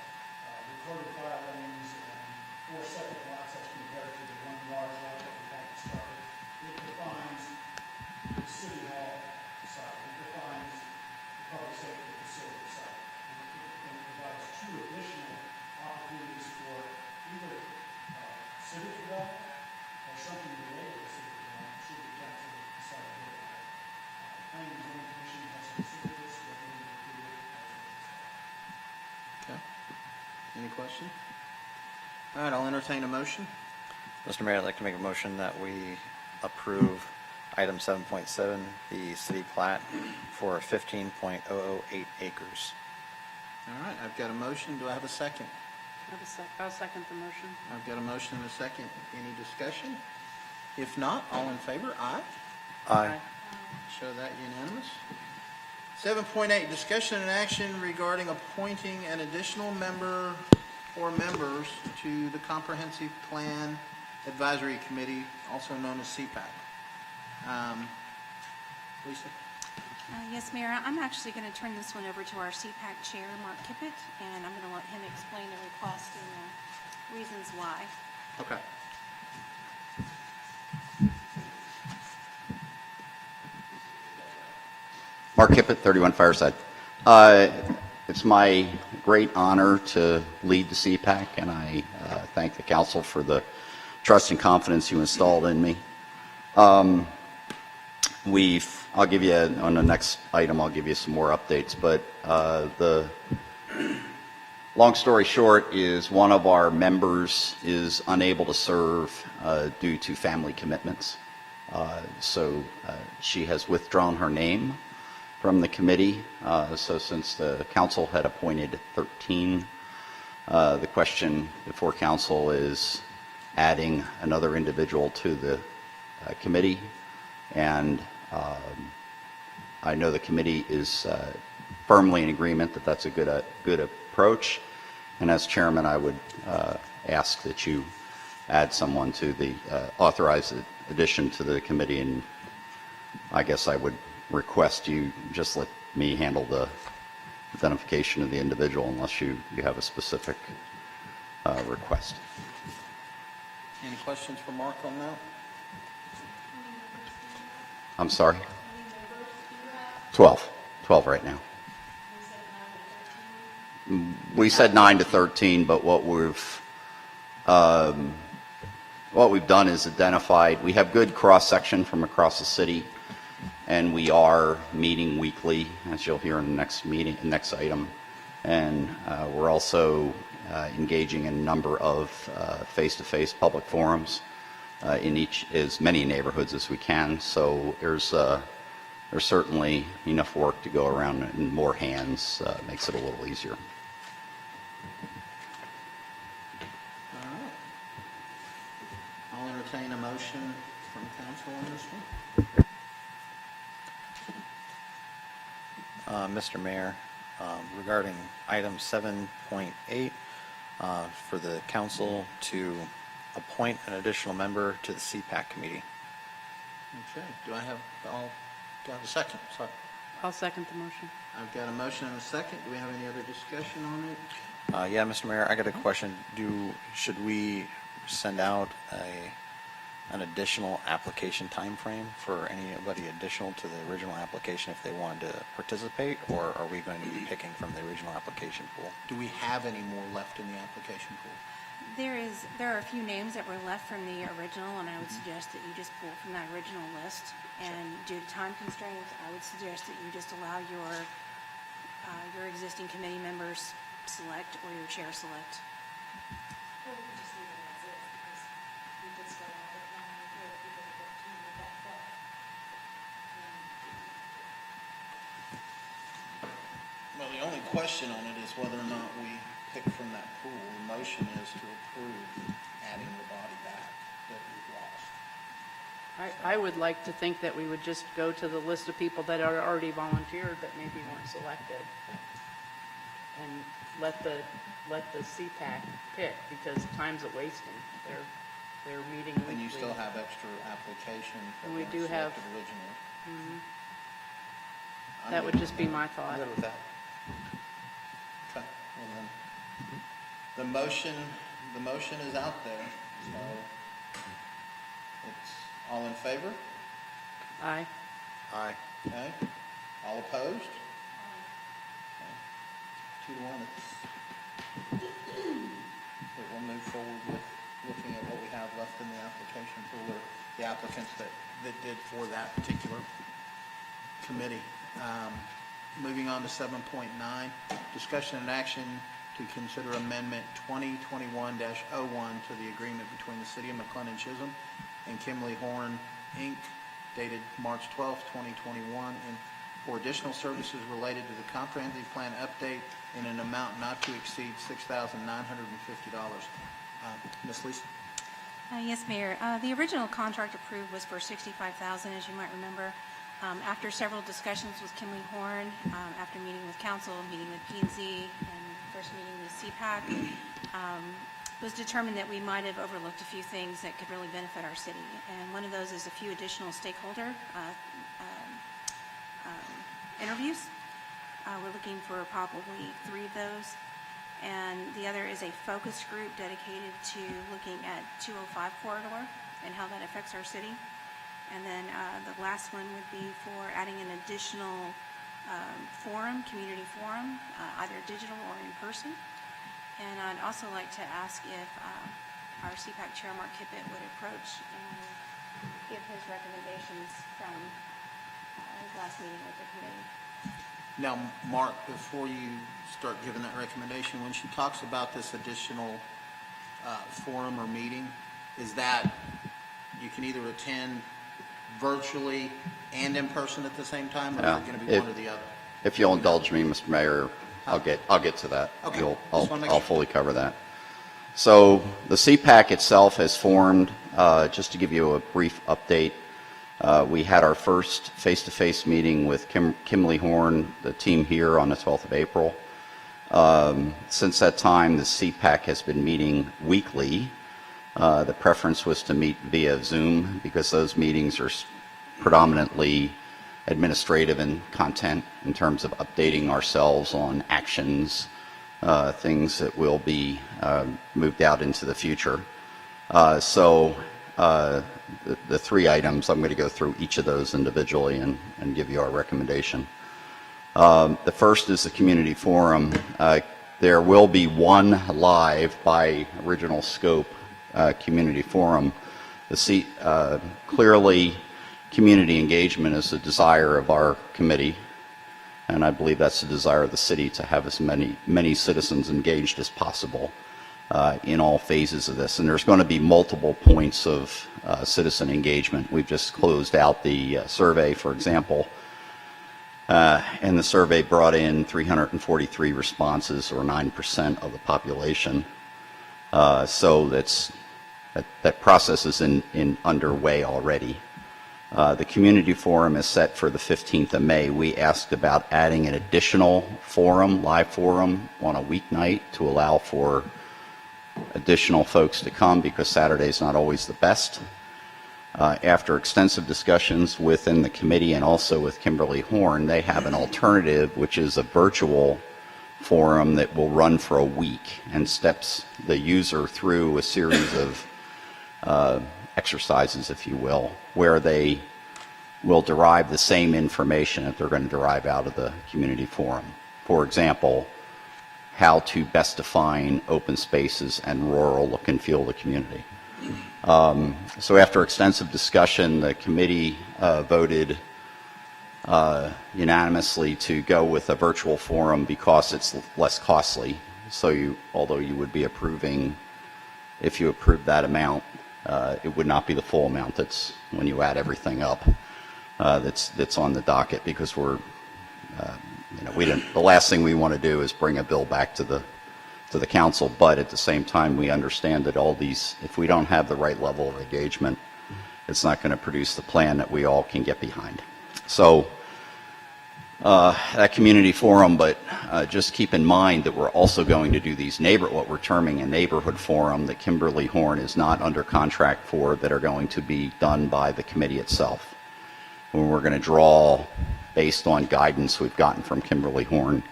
recorded filings and 4 separate lots as compared to the 1 large lot that we had to start with. It defines the city hall site. It defines the public safety facility site. And it provides 2 additional opportunities for either civic development Okay. Any question? All right, I'll entertain a motion. Mr. Mayor, I'd like to make a motion that we approve item 7.7, the city plat for 15.008 acres. All right, I've got a motion. Do I have a second? I'll second the motion. I've got a motion and a second. Any discussion? If not, all in favor? Aye. Aye. Show that unanimous. 7.8, discussion and action regarding appointing an additional member or members to the Comprehensive Plan Advisory Committee, also known as cpac. Lisa? Yes, Mayor, I'm actually going to turn this one over to our cpac chair, Mark Kipphut, and I'm going to let him explain the request and the reasons why. Okay. Mark Kipphut, 31 Fireside. It's my great honor to lead the cpac, and I thank the council for the trust and confidence you installed in me. I'll give you, on the next item, I'll give you some more updates, but the long story short is one of our members is unable to serve due to family commitments. So she has withdrawn her name from the committee. So since the council had appointed 13, the question before council is adding another individual to the committee. And I know the committee is firmly in agreement that that's a good approach. And as chairman, I would ask that you add someone to the authorized addition to the committee. And I guess I would request you just let me handle the identification of the individual unless you have a specific request. Any questions for Mark on that? I'm sorry? 12 right now. We said 9 to 13, but what we've done is identified, we have good cross-section from across the city, and we are meeting weekly, as you'll hear in the next meeting, next item. And we're also engaging in a number of face-to-face public forums in as many neighborhoods as we can. So there's certainly enough work to go around, and more hands makes it a little easier. All right. I'll entertain a motion from council on this one. Mr. Mayor, regarding item 7.8, for the council to appoint an additional member to the cpac committee. Okay. Do I have a second? Sorry. I'll second the motion. I've got a motion and a second. Do we have any other discussion on it? Yeah, Mr. Mayor, I got a question. Should we send out an additional application time frame for anybody additional to the original application if they wanted to participate, or are we going to be picking from the original application pool? Do we have any more left in the application pool? There are a few names that were left from the original, and I would suggest that you just pull from that original list. And due to time constraints, I would suggest that you just allow your existing committee members select, or your chair select. Well, the only question on it is whether or not we pick from that pool. The motion is to approve adding the body back that we've lost. I would like to think that we would just go to the list of people that are already volunteered but maybe weren't selected, and let the cpac pick, because time's a wasting. They're meeting weekly. And you still have extra applications that We weren't do have. selected originally. I'm That good would with just be my thought. I'm good with that. Okay, well then, the motion is out there, so it's all in favor? Aye. Aye. Okay, all opposed? Okay. 2-1. But we'll move forward with looking at what we have left in the application pool, or the applicants that did for that particular committee. moving on to 7.9, discussion and action to consider amendment 2021-01 to the agreement between the City of McLendon-Chisholm and Kimberly Horn, Inc., dated March 12, 2021, and for additional services related to the comprehensive plan update in an amount not to exceed $6,950. Ms. Lisa? Yes, Mayor. The original contract approved was for $65,000, as you might remember. After several discussions with Kimberly Horn, after meeting with council, meeting with P&Z, and first meeting with cpac, it was determined that we might have overlooked a few things that could really benefit our city. And one of those is a few additional stakeholder interviews. We're looking for probably 3 of those. And the other is a focus group dedicated to looking at 205 corridor and how that affects our city. And then the last one would be for adding an additional forum, community forum, either digital or in person. And I'd also like to ask if our cpac Chair, Mark Kipphut, would approach and give his recommendations from his last meeting with the committee. Now, Mark, before you start giving that recommendation, when she talks about this additional forum or meeting, is that you can either attend virtually and in person at the same time, or is it going to be one or the other? If you'll indulge me, Mr. Mayor, I'll get to that. Okay. I'll fully cover that. So the cpac itself has formed, just to give you a brief update, we had our first face-to-face meeting with Kimberly Horn, the team here, on the 12th of April. Since that time, the cpac has been meeting weekly. The preference was to meet via Zoom because those meetings are predominantly administrative in content in terms of updating ourselves on actions, things that will be moved out into the future. So the 3 items, I'm going to go through each of those individually and give you our recommendation. The first is the community forum. There will be one live by original scope community forum. Clearly, community engagement is a desire of our committee, and I believe that's the desire of the city to have as many citizens engaged as possible in all phases of this. And there's going to be multiple points of citizen engagement. We've just closed out the survey, for example, and the survey brought in 343 responses, or 9% of the population. So that process is in underway already. The community forum is set for the 15th of May. We asked about adding an additional forum, live forum, on a weeknight to allow for additional folks to come because Saturday is not always the best. After extensive discussions within the committee and also with Kimberly Horn, they have an alternative, which is a virtual forum that will run for a week and steps the user through a series of exercises, if you will, where they will derive the same information that they're going to derive out of the community forum. For example, how to best define open spaces and rural look and feel the community. So after extensive discussion, the committee voted unanimously to go with a virtual forum because it's less costly. So although you would be approving, if you approve that amount, it would not be the full amount that's when you add everything up that's on the docket, because we're the last thing we want to do is bring a bill back to the council, but at the same time we understand that all these, if we don't have the right level of engagement, it's not going to produce the plan that we all can get behind. So that community forum, but just keep in mind that we're also going to do these what we're terming a neighborhood forum that Kimberly Horn is not under contract for, that are going to be done by the committee itself. When we're going to draw based on guidance we've gotten from Kimberly Horn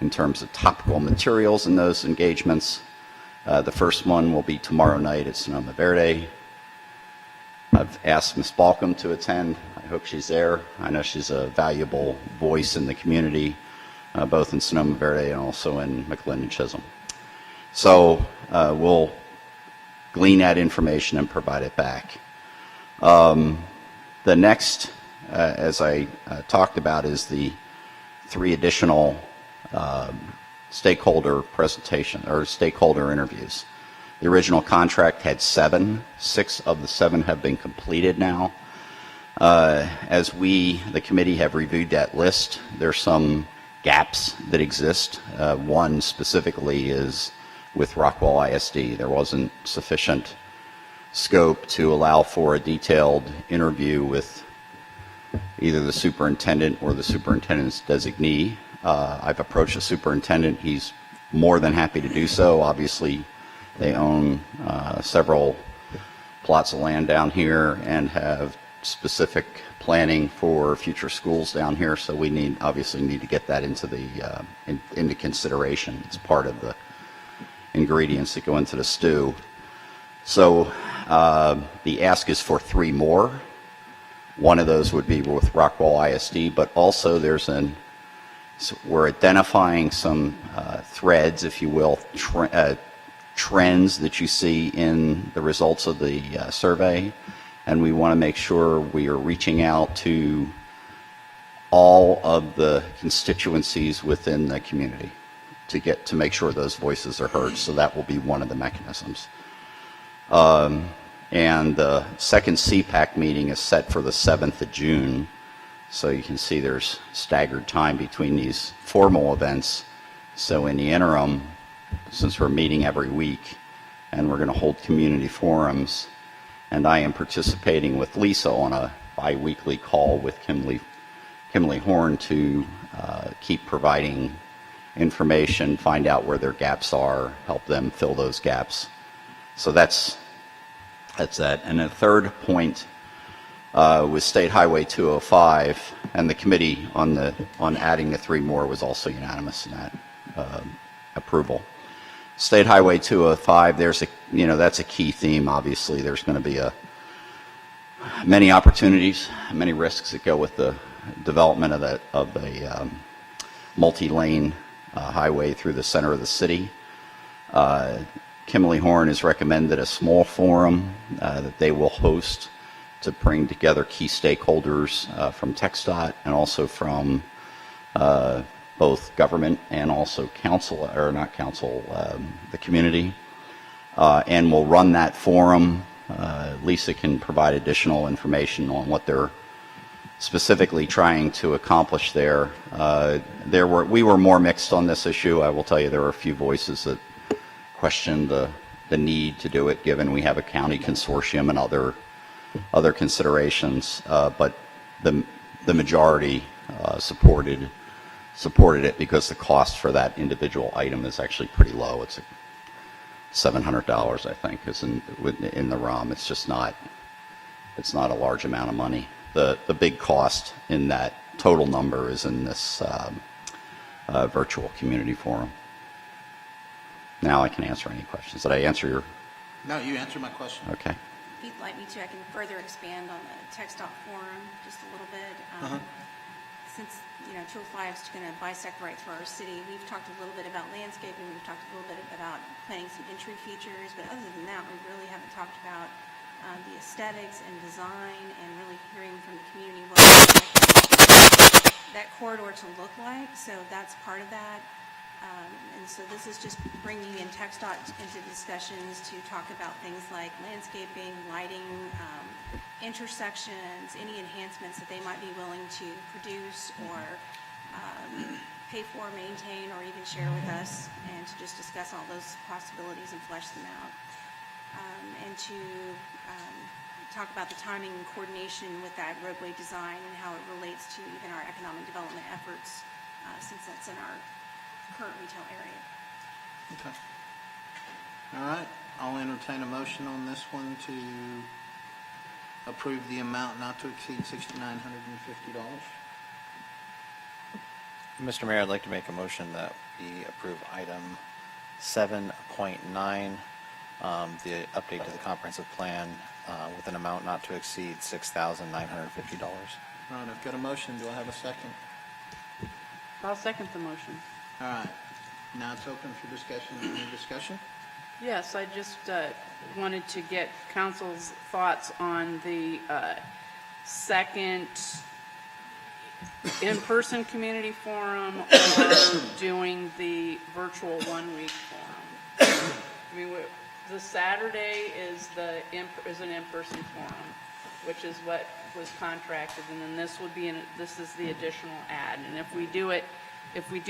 in terms of topical materials in those engagements. The first one will be tomorrow night at Sonoma Verde. I've asked Ms. Balcom to attend. I hope she's there. I know she's a valuable voice in the community, both in Sonoma Verde and also in McLendon-Chisholm. So we'll glean that information and provide it back. The next, as I talked about, is the 3 additional stakeholder presentation or stakeholder interviews. The original contract had 7. 6 of the 7 have been completed now. As we, the committee, have reviewed that list, there's some gaps that exist. One specifically is with Rockwell ISD. There wasn't sufficient scope to allow for a detailed interview with either the superintendent or the superintendent's designee. I've approached the superintendent. He's more than happy to do so. Obviously, they own several plots of land down here and have specific planning for future schools down here, so we obviously need to get that into into consideration. It's part of the ingredients that go into the stew. So the ask is for 3 more. One of those would be with Rockwell ISD, but also we're identifying some threads, if you will, trends that you see in the results of the survey, and we want to make sure we are reaching out to all of the constituencies within the community to make sure those voices are heard. So that will be one of the mechanisms. And the second cpac meeting is set for the 7th of June. So you can see there's staggered time between these formal events. So in the interim, since we're meeting every week and we're going to hold community forums, and I am participating with Lisa on a bi-weekly call with Kimberly Horn to keep providing information, find out where their gaps are, help them fill those gaps. So that's that. And the third point was State Highway 205, and the committee on adding the 3 more was also unanimous in that approval. State Highway 205, that's a key theme. Obviously, there's going to be many opportunities, many risks that go with the development of a multi-lane highway through the center of the city. Kimberly Horn has recommended a small forum that they will host to bring together key stakeholders from TxDOT and also from both government and also the community. And we'll run that forum. Lisa can provide additional information on what they're specifically trying to accomplish there. We were more mixed on this issue. I will tell you there were a few voices that questioned the need to do it, given we have a county consortium and other considerations. But the majority supported it because the cost for that individual item is actually pretty low. It's $700, I think, is in the ROM. It's just not a large amount of money. The big cost in that total number is in this virtual community forum. Now I can answer any questions. Did I answer your? No, you answered my question. Okay. If you'd like me to, I can further expand on the TxDOT forum just a little bit. Since 205 is going to bisect right through our city, we've talked a little bit about landscaping, we've talked a little bit about planning some entry features, but other than that, we really haven't talked about the aesthetics and design and really hearing from the community what we expect that corridor to look like. So that's part of that. And so this is just bringing in TxDOT into discussions to talk about things like landscaping, lighting, intersections, any enhancements that they might be willing to produce or pay for, maintain, or even share with us, and to just discuss all those possibilities and flesh them out. And to talk about the timing and coordination with that roadway design and how it relates to even our economic development efforts, since that's in our current retail area. Okay. All right. I'll entertain a motion on this one to approve the amount not to exceed $6,950. Mr. Mayor, I'd like to make a motion that we approve item 7.9, the update to the comprehensive plan with an amount not to exceed $6,950. All right. I've got a motion. Do I have a second? I'll second the motion. All right. Now it's open for discussion. Any discussion? Yes, I just wanted to get council's thoughts on the second in-person community forum or doing the virtual one-week forum. I mean, the Saturday is an in-person forum, which is what was contracted, and then this would be, this is the additional add. And if we do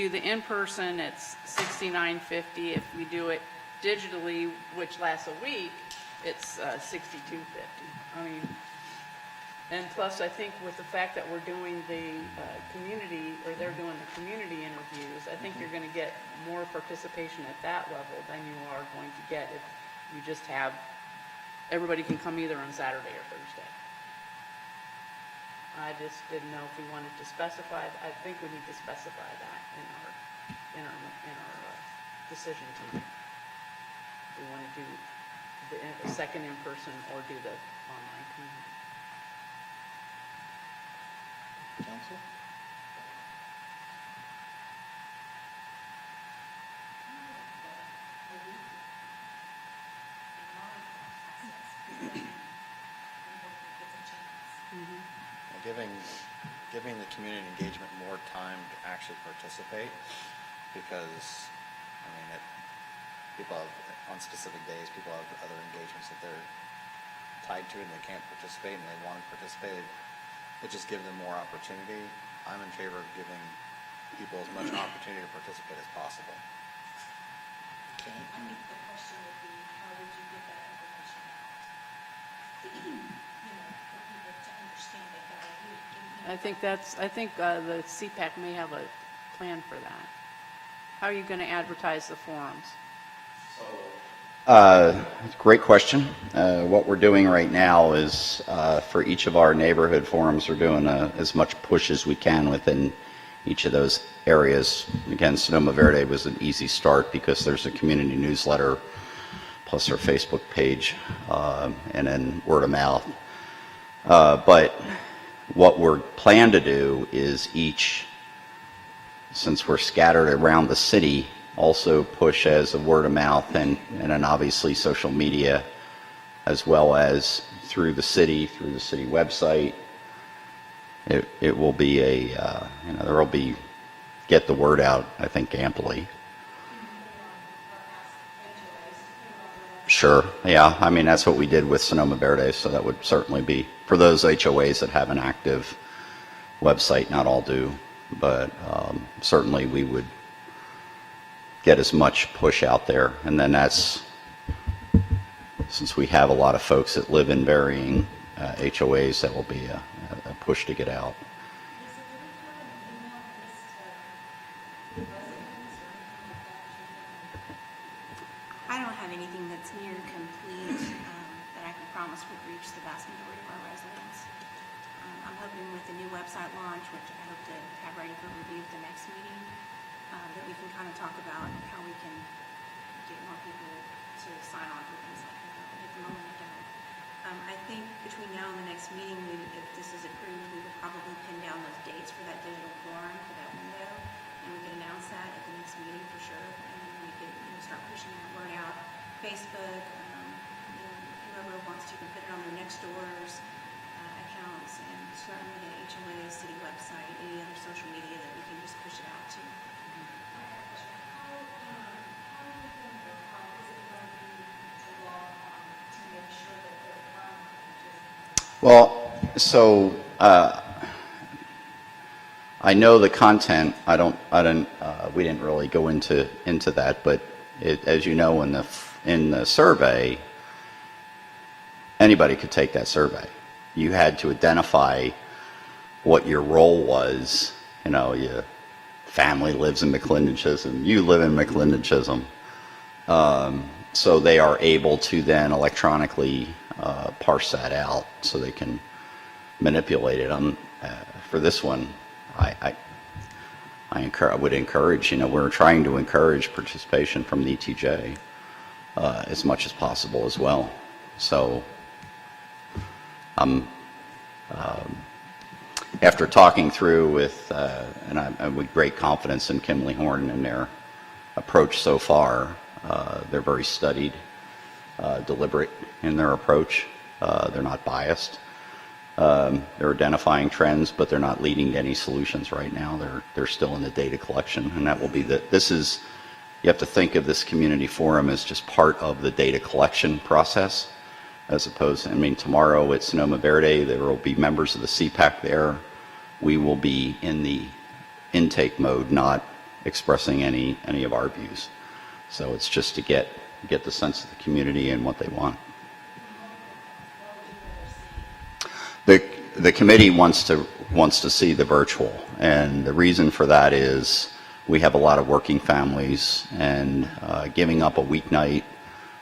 the in-person, it's $69.50. If we do it digitally, which lasts a week, it's $62.50. I mean, and plus, I think with the fact that we're doing the community, or they're doing the community interviews, I think you're going to get more participation at that level than you are going to get if you just have, everybody can come either on Saturday or Thursday. I just didn't know if we wanted to specify, I think we need to specify that in our decision to, if we want to do the second in-person or do the online community. Council? Giving the community engagement more time to actually participate, because I mean, people have, on specific days, people have other engagements that they're tied to and they can't participate and they want to participate. It just gives them more opportunity. I'm in favor of giving people as much opportunity to participate as possible. Okay. I think the question would be, how would you get that information out? For people to understand it better. I think the cpac may have a plan for that. How are you going to advertise the forums? Great question. What we're doing right now is for each of our neighborhood forums, we're doing as much push as we can within each of those areas. Again, Sonoma Verde was an easy start because there's a community newsletter plus our Facebook page and then word of mouth. But what we're planning to do is since we're scattered around the city, also push as a word of mouth and then obviously social media, as well as through the city website. It will be there will be, get the word out, I think, amply. Sure, yeah. I mean, that's what we did with Sonoma Verde, so that would certainly be for those HOAs that have an active website. Not all do, but certainly we would get as much push out there. And then that's, since we have a lot of folks that live in varying HOAs, that will be a push to get out. I don't have anything that's near complete that I can promise would reach the vast majority of our residents. I'm hoping with the new website launch, which I hope to have ready for review at the next meeting, that we can kind of talk about how we can get more people to sign on for things like that. But at the moment, we don't. I think between now and the next meeting, if this is approved, we would probably pin down those dates for that digital forum for that window, and we can announce that at the next meeting for sure. And then we could start pushing that word out. Facebook, whoever wants to can put it on their next doors accounts, and certainly the HOA, city website, any other social media that we can just push it out to. Well, so I know the content. We didn't really go into that, but as you know, in the survey, anybody could take that survey. You had to identify what your role was. Your family lives in McLendon-Chisholm. You live in McLendon-Chisholm. So they are able to then electronically parse that out so they can manipulate it. For this one, I would encourage, we're trying to encourage participation from the ETJ as much as possible as well. So after talking through with, and with great confidence in Kimley Horn and their approach so far, they're very studied, deliberate in their approach. They're not biased. They're identifying trends, but they're not leading to any solutions right now. They're still in the data collection, and that will be you have to think of this community forum as just part of the data collection process, as opposed to, tomorrow at Sonoma Verde, there will be members of the cpac there. We will be in the intake mode, not expressing any of our views. So it's just to get the sense of the community and what they want. The committee wants to see the virtual, and the reason for that is we have a lot of working families, and giving up a weeknight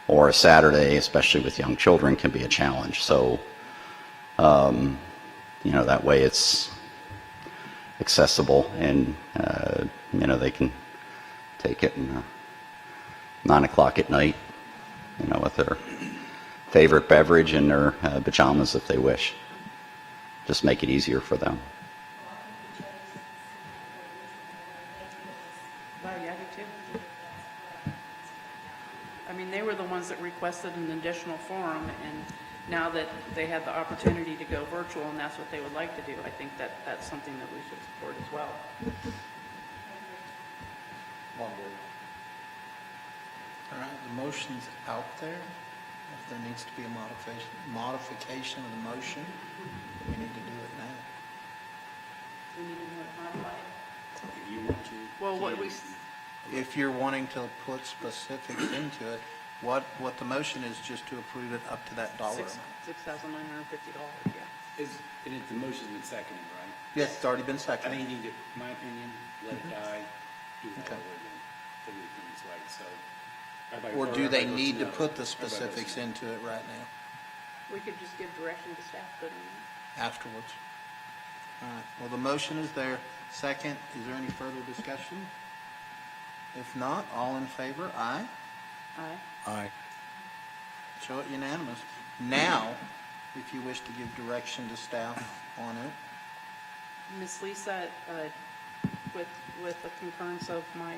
or a Saturday, especially with young children, can be a challenge. So, that way it's accessible, and they can take it 9 o'clock at night, with their favorite beverage and their pajamas if they wish. Just make it easier for them. Oh, yeah, I do too. They were the ones that requested an additional forum, and now that they had the opportunity to go virtual and that's what they would like to do, I think that's something that we should support as well. All right, the motion's out there. If there needs to be a modification of the motion, we need to do it now. We need to modify it. If you want to. Well, what we, If you're wanting to put specifics into it, what the motion is just to approve it up to that dollar amount. $6,950, yeah. And if the motion's been seconded, right? Yes, it's already been I seconded. think you need to, my opinion, let it die, do that Okay. over again, till we think it's right, so. everybody- Or do they everybody need to votes no. put the Everybody votes specifics no. into it right now, We could just give direction to staff, but afterwards? All right, well, the motion is there. Second, is there any further discussion? If not, all in favor, aye? aye. Aye. Show it unanimous. Now, if you wish to give direction to staff on it, Ms. Lisa, with the concurrence of my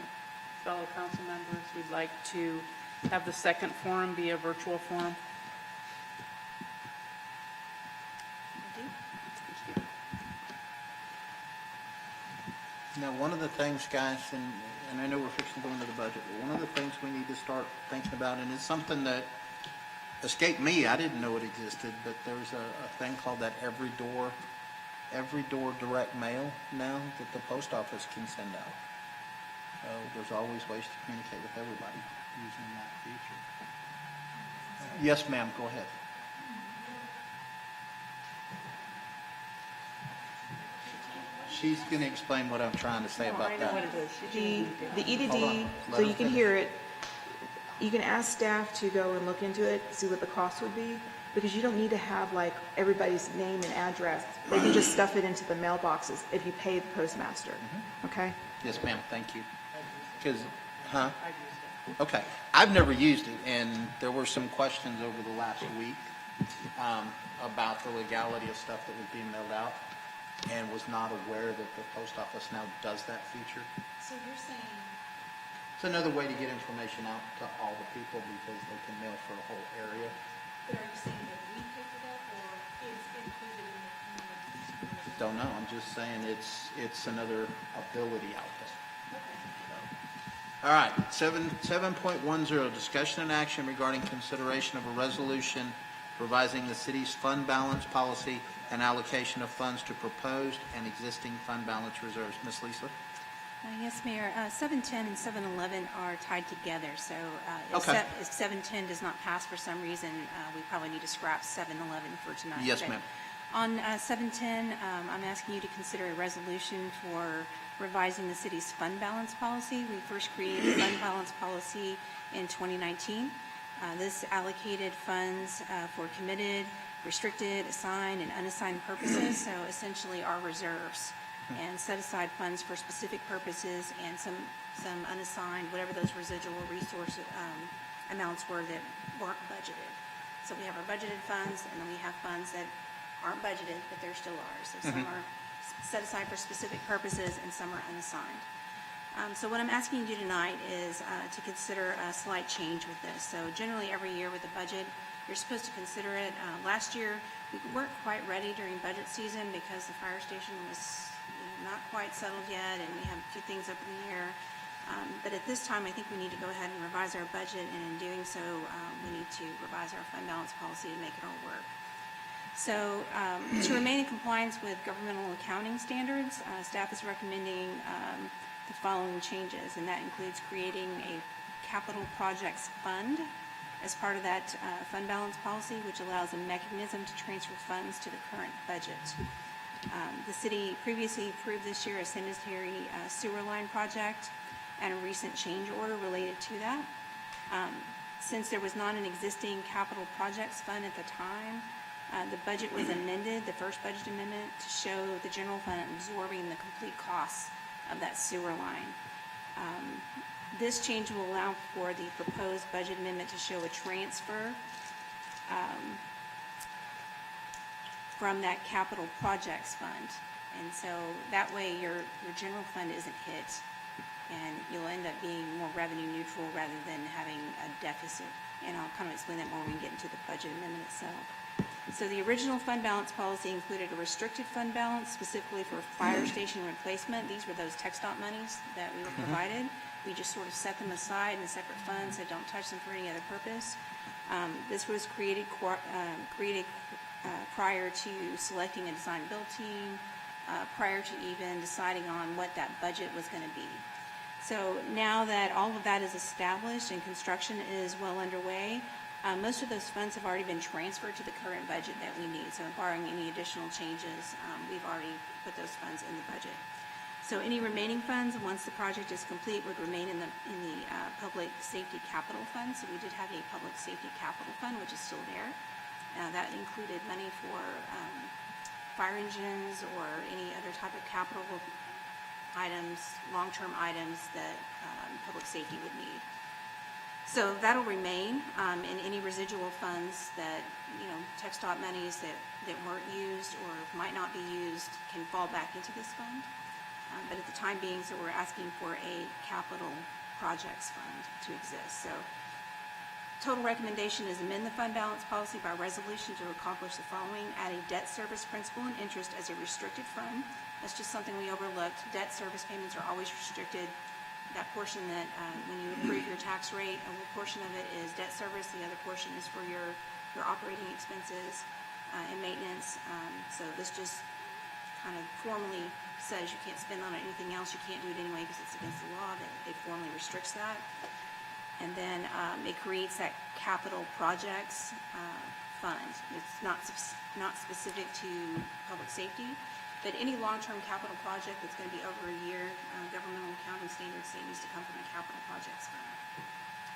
fellow council members, we'd like to have the second forum be a virtual forum. now, one of the things, guys, and I know we're fixing to go into the budget, but one of the things we need to start thinking about, and it's something that escaped me, I didn't know it existed, but there's a thing called that every door direct mail now that the post office can send out. So there's always ways to communicate with everybody using that feature. Yes, ma'am, go ahead. She's going to explain what I'm trying to say about I know what that. it is. The E to Hold on. D, Let so her you can finish. hear it, you can ask staff to go and look into it, see what the cost would be, because you don't need to have like everybody's name and address. They can just stuff it into the mailboxes if you pay the postmaster, okay? Yes, ma'am, thank you. Because, okay. I've never used it, and there were some questions over the last week about the legality of stuff that was being mailed out, and was not aware that the post office now does that feature. So you're saying, It's another way to get information out to all the people because they can mail for a whole area. but are you saying that we pay for that, or is included in the? Don't know, I'm just saying it's another ability out there. All right, 7.10, discussion and action regarding consideration of a resolution revising the city's fund balance policy and allocation of funds to proposed and existing fund balance reserves. Ms. Lisa? Yes, Mayor. 710 and 711 are tied together, so Okay. if 710 does not pass for some reason, we probably need to scrap 711 for tonight. Yes, But ma'am. On 710, I'm asking you to consider a resolution for revising the city's fund balance policy. We first created a fund balance policy in 2019. This allocated funds for committed, restricted, assigned, and unassigned purposes, so essentially our reserves, and set aside funds for specific purposes and some unassigned, whatever those residual resource amounts were that weren't budgeted. So we have our budgeted funds, and then we have funds that aren't budgeted, but they're still ours. So some are set aside for specific purposes and some are unassigned. So what I'm asking you to do tonight is to consider a slight change with this. So generally every year with the budget, you're supposed to consider it. Last year, We weren't quite ready during budget season because the fire station was not quite settled yet, and we have a few things up in the air. But at this time, I think we need to go ahead and revise our budget, and in doing so, we need to revise our fund balance policy to make it all work. So to remain in compliance with governmental accounting standards, staff is recommending the following changes, and that includes creating a capital projects fund as part of that fund balance policy, which allows a mechanism to transfer funds to the current budget. The city previously approved this year a sanitary sewer line project and a recent change order related to that. Since there was not an existing capital projects fund at the time, the budget was amended, the first budget amendment, to show the general fund absorbing the complete costs of that sewer line. This change will allow for the proposed budget amendment to show a transfer from that capital projects fund. And so that way your general fund isn't hit, and you'll end up being more revenue neutral rather than having a deficit. And I'll kind of explain that more when we get into the budget amendment itself. So the original fund balance policy included a restricted fund balance specifically for fire station replacement. These were those TxDOT monies that we were provided. We just sort of set them aside in a separate fund, so don't touch them for any other purpose. This was created prior to selecting a design build team, prior to even deciding on what that budget was going to be. So now that all of that is established and construction is well underway, most of those funds have already been transferred to the current budget that we need. So barring any additional changes, we've already put those funds in the budget. So any remaining funds, once the project is complete, would remain in the public safety capital fund. So we did have a public safety capital fund, which is still there. That included money for fire engines or any other type of capital items, long-term items that public safety would need. So that'll remain, and any residual funds that, TxDOT monies that weren't used or might not be used can fall back into this fund. But at the time being, so we're asking for a capital projects fund to exist. So total recommendation is amend the fund balance policy by resolution to accomplish the following: add a debt service principal and interest as a restricted fund. That's just something we overlooked. Debt service payments are always restricted. That portion that when you approve your tax rate, a little portion of it is debt service. The other portion is for your operating expenses and maintenance. So this just kind of formally says you can't spend on anything else. You can't do it anyway because it's against the law. That it formally restricts that. And then it creates that capital projects fund. It's not specific to public safety, but any long-term capital project that's going to be over a year, governmental accounting standards say needs to come from the capital projects fund.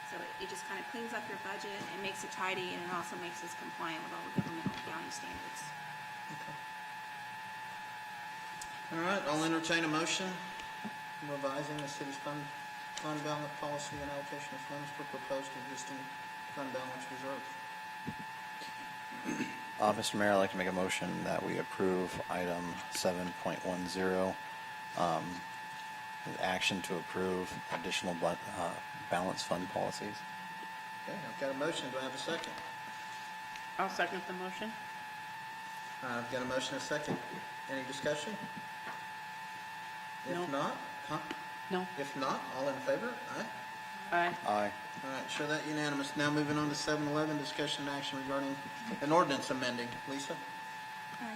So it just kind of cleans up your budget, it makes it tidy, and it also makes us compliant with all the governmental accounting standards. All right, I'll entertain a motion revising the city's fund balance policy and allocation of funds for proposed existing fund balance reserve. Mr. Mayor, I'd like to make a motion that we approve item 7.10, action to approve additional balance fund policies. Okay, I've got a motion. Do I have a second? I'll second the motion. I've got a motion and a second. Any discussion? No. If not, No. If not, all in favor? Aye. Aye. Aye. All right, show that unanimous. Now moving on to 7.11, discussion and action regarding an ordinance amending. Lisa?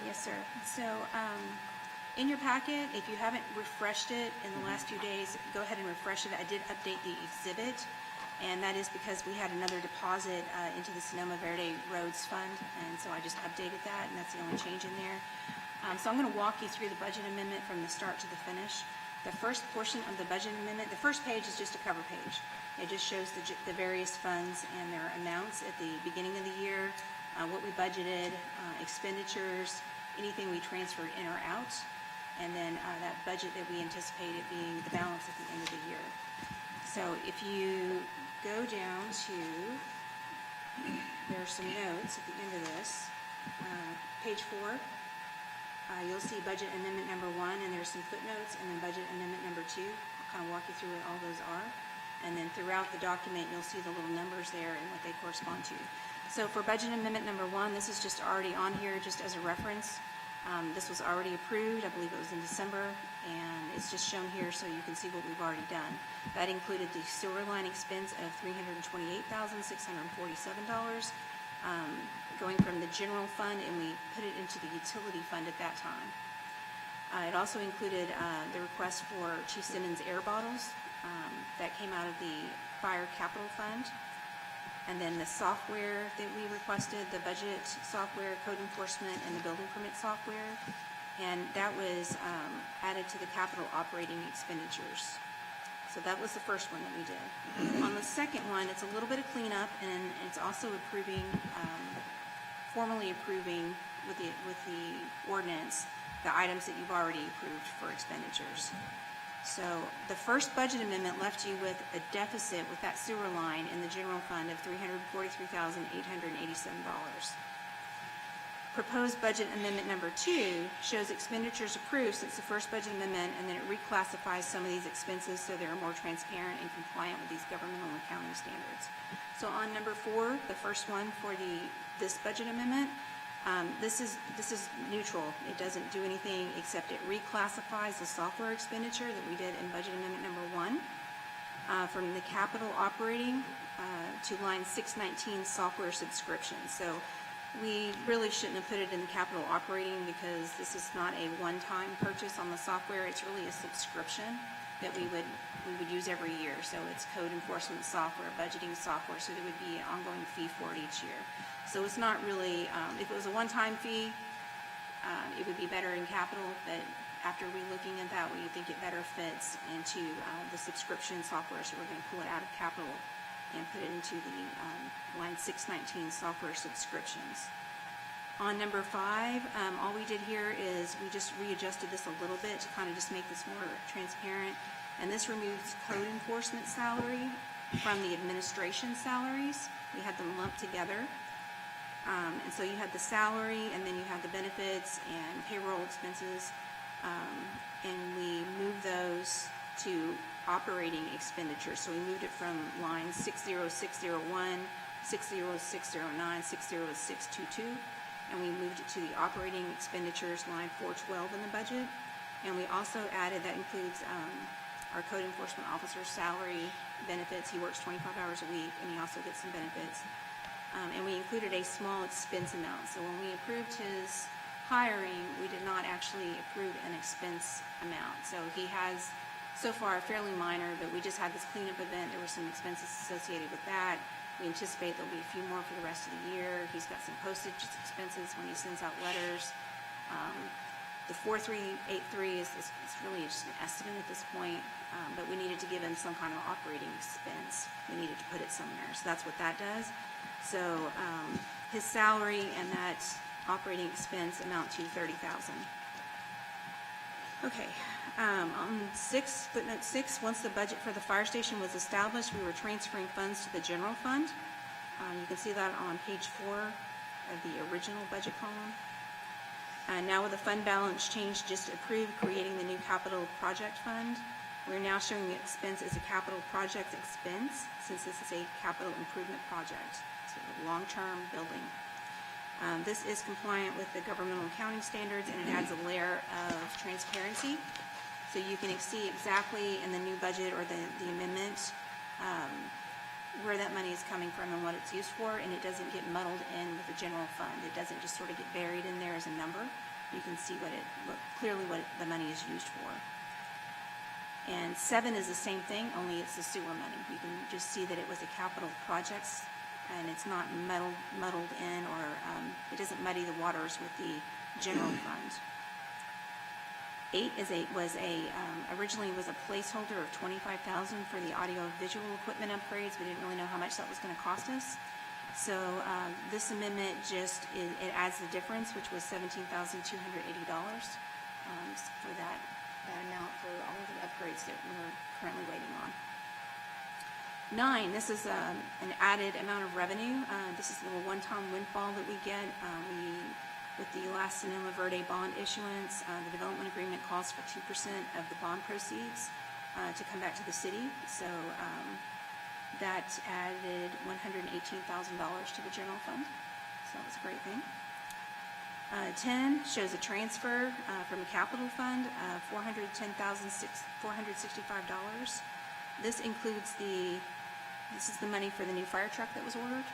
Yes, sir. So in your packet, if you haven't refreshed it in the last few days, go ahead and refresh it. I did update the exhibit, and that is because we had another deposit into the Sonoma Verde Roads Fund, and so I just updated that, and that's the only change in there. So I'm going to walk you through the budget amendment from the start to the finish. The first portion of the budget amendment, the first page is just a cover page. It just shows the various funds and their amounts at the beginning of the year, what we budgeted, expenditures, anything we transferred in or out, and then that budget that we anticipated being the balance at the end of the year. So if you go down to, there are some notes at the end of this, page 4. You'll see budget amendment number 1, and there's some footnotes, and then budget amendment number 2. I'll kind of walk you through what all those are. And then throughout the document, you'll see the little numbers there and what they correspond to. So for budget amendment number 1, this is just already on here just as a reference. This was already approved, I believe it was in December, and it's just shown here so you can see what we've already done. That included the sewer line expense of $328,647, going from the general fund, and we put it into the utility fund at that time. It also included the request for Chief Simmons air bottles that came out of the fire capital fund. And then the software that we requested, the budget software, code enforcement, and the building permit software. And that was added to the capital operating expenditures. So that was the first one that we did. On the second one, it's a little bit of cleanup, and it's also approving, formally approving with the ordinance, the items that you've already approved for expenditures. So the first budget amendment left you with a deficit with that sewer line in the general fund of $343,887. Proposed budget amendment number 2 shows expenditures approved since the first budget amendment, and then it reclassifies some of these expenses so they're more transparent and compliant with these governmental and accounting standards. So on number 4, the first one for this budget amendment, this is neutral. It doesn't do anything except it reclassifies the software expenditure that we did in budget amendment number 1 from the capital operating to line 619 software subscriptions. So we really shouldn't have put it in the capital operating because this is not a one-time purchase on the software. It's really a subscription that we would use every year. So it's code enforcement software, budgeting software, so there would be an ongoing fee for it each year. So it's not really, if it was a one-time fee, it would be better in capital, but after relooking at that, we think it better fits into the subscription software, so we're going to pull it out of capital and put it into the line 619 software subscriptions. On number 5, all we did here is we just readjusted this a little bit to kind of just make this more transparent, and this removes code enforcement salary from the administration salaries. We had them lumped together. And so you had the salary, and then you had the benefits and payroll expenses, and we moved those to operating expenditures. So we moved it from line 60601, 60609, 60622, and we moved it to the operating expenditures line 412 in the budget. And we also added, that includes our code enforcement officer's salary, benefits. He works 25 hours a week, and he also gets some benefits. And we included a small expense amount. So when we approved his hiring, we did not actually approve an expense amount. So he has, so far, fairly minor, but we just had this cleanup event. There were some expenses associated with that. We anticipate there'll be a few more for the rest of the year. He's got some postage expenses when he sends out letters. The 4383 is really just an estimate at this point, but we needed to give him some kind of operating expense. We needed to put it somewhere, so that's what that does. So his salary and that operating expense amount to $30,000. Okay. On footnote 6, once the budget for the fire station was established, we were transferring funds to the general fund. You can see that on page 4 of the original budget column. Now with the fund balance change just approved, creating the new capital project fund, we're now showing the expense as a capital project expense, since this is a capital improvement project. It's a long-term building. This is compliant with the governmental accounting standards, and it adds a layer of transparency. So you can see exactly in the new budget or the amendment where that money is coming from and what it's used for, and it doesn't get muddled in with the general fund. It doesn't just sort of get buried in there as a number. You can see clearly what the money is used for. And 7 is the same thing, only it's the sewer money. You can just see that it was a capital projects, and it's not muddled in, or it doesn't muddy the waters with the general fund. 8 originally was a placeholder of $25,000 for the audio-visual equipment upgrades. We didn't really know how much that was going to cost us. So this amendment it adds the difference, which was $17,280 for that amount for all of the upgrades that we're currently waiting on. 9, this is an added amount of revenue. This is a little one-time windfall that we get. With the last Sonoma Verde bond issuance, the development agreement calls for 2% of the bond proceeds to come back to the city. So That added $118,000 to the general fund, so that was a great thing. 10 shows a transfer from a capital fund of $410,465. This includes this is the money for the new fire truck that was ordered.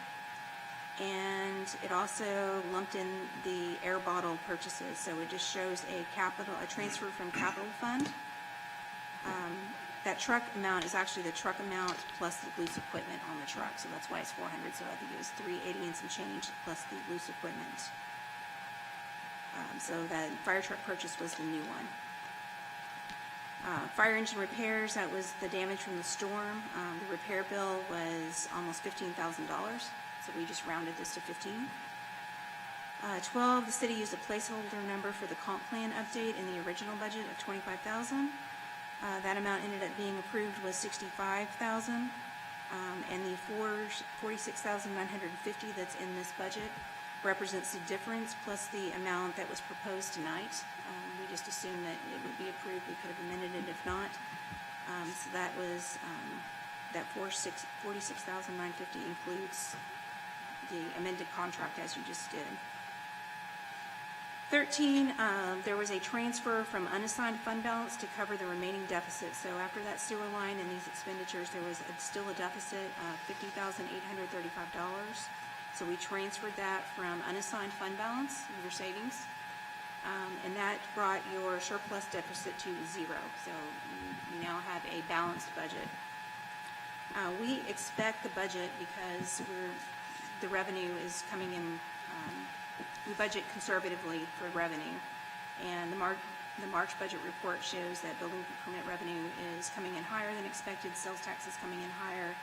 And it also lumped in the air bottle purchases, so it just shows a transfer from capital fund. That truck amount is actually the truck amount plus the loose equipment on the truck, so that's why it's 400. So I think it was 380 and some change plus the loose equipment. So that fire truck purchase was the new one. Fire engine repairs, that was the damage from the storm. The repair bill was almost $15,000, so we just rounded this to 15. 12, the city used a placeholder number for the comp plan update in the original budget of $25,000. That amount ended up being approved was $65,000, and the $46,950 that's in this budget represents the difference plus the amount that was proposed tonight. We just assumed that it would be approved. We could have amended it if not. So that was that $46,950 includes the amended contract as you just did. 13, there was a transfer from unassigned fund balance to cover the remaining deficit. So after that sewer line and these expenditures, there was still a deficit of $50,835. So we transferred that from unassigned fund balance, your savings, and that brought your surplus deficit to 0. So you now have a balanced budget. We expect the budget because the revenue is coming in. We budget conservatively for revenue, and the March budget report shows that building permit revenue is coming in higher than expected, sales tax is coming in higher,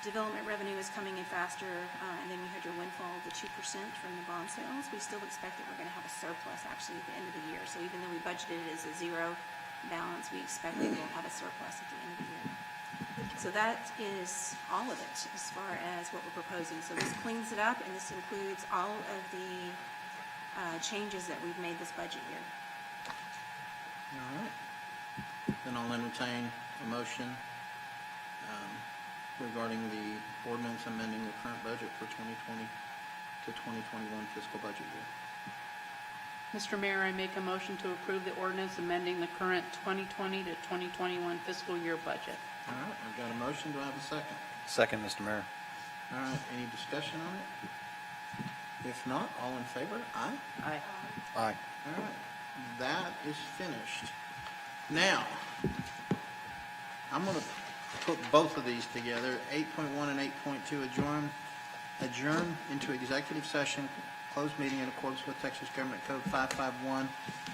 development revenue is coming in faster, and then you had your windfall of the 2% from the bond sales. We still expect that we're going to have a surplus actually at the end of the year. So even though we budgeted it as a 0 balance, we expect that we'll have a surplus at the end of the year. So that is all of it as far as what we're proposing. So this cleans it up, and this includes all of the changes that we've made this budget year. All right. Then I'll entertain a motion regarding the ordinance amending the current budget for 2020 to 2021 fiscal budget year. Mr. Mayor, I make a motion to approve the ordinance amending the current 2020 to 2021 fiscal year budget. All right, I've got a motion. Do I have a second? Second, Mr. Mayor. All right, any discussion on it? If not, all in favor? Aye? Aye. Aye. All right, that is finished. Now, I'm going to put both of these together, 8.1 and 8.2, adjourn into executive session, closed meeting in accordance with Texas Government Code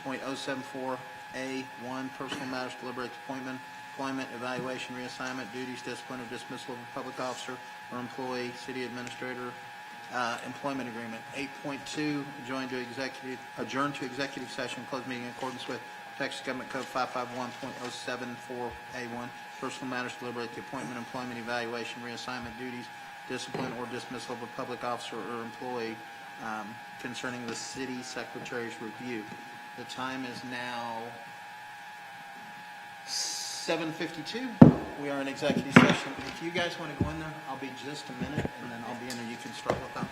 551.074A1, personal matters, deliberate appointment, employment, evaluation, reassignment, duties, discipline, or dismissal of a public officer or employee, city administrator, employment agreement. 8.2, adjourn to executive session, closed meeting in accordance with Texas Government Code 551.074A1, personal matters, deliberate the appointment, employment, evaluation, reassignment, duties, discipline, or dismissal of a public officer or employee concerning the city secretary's review. The time is now 7:52. We are in executive session. If you guys want to go in there, I'll be just a minute, and then I'll be in there. You can start without me.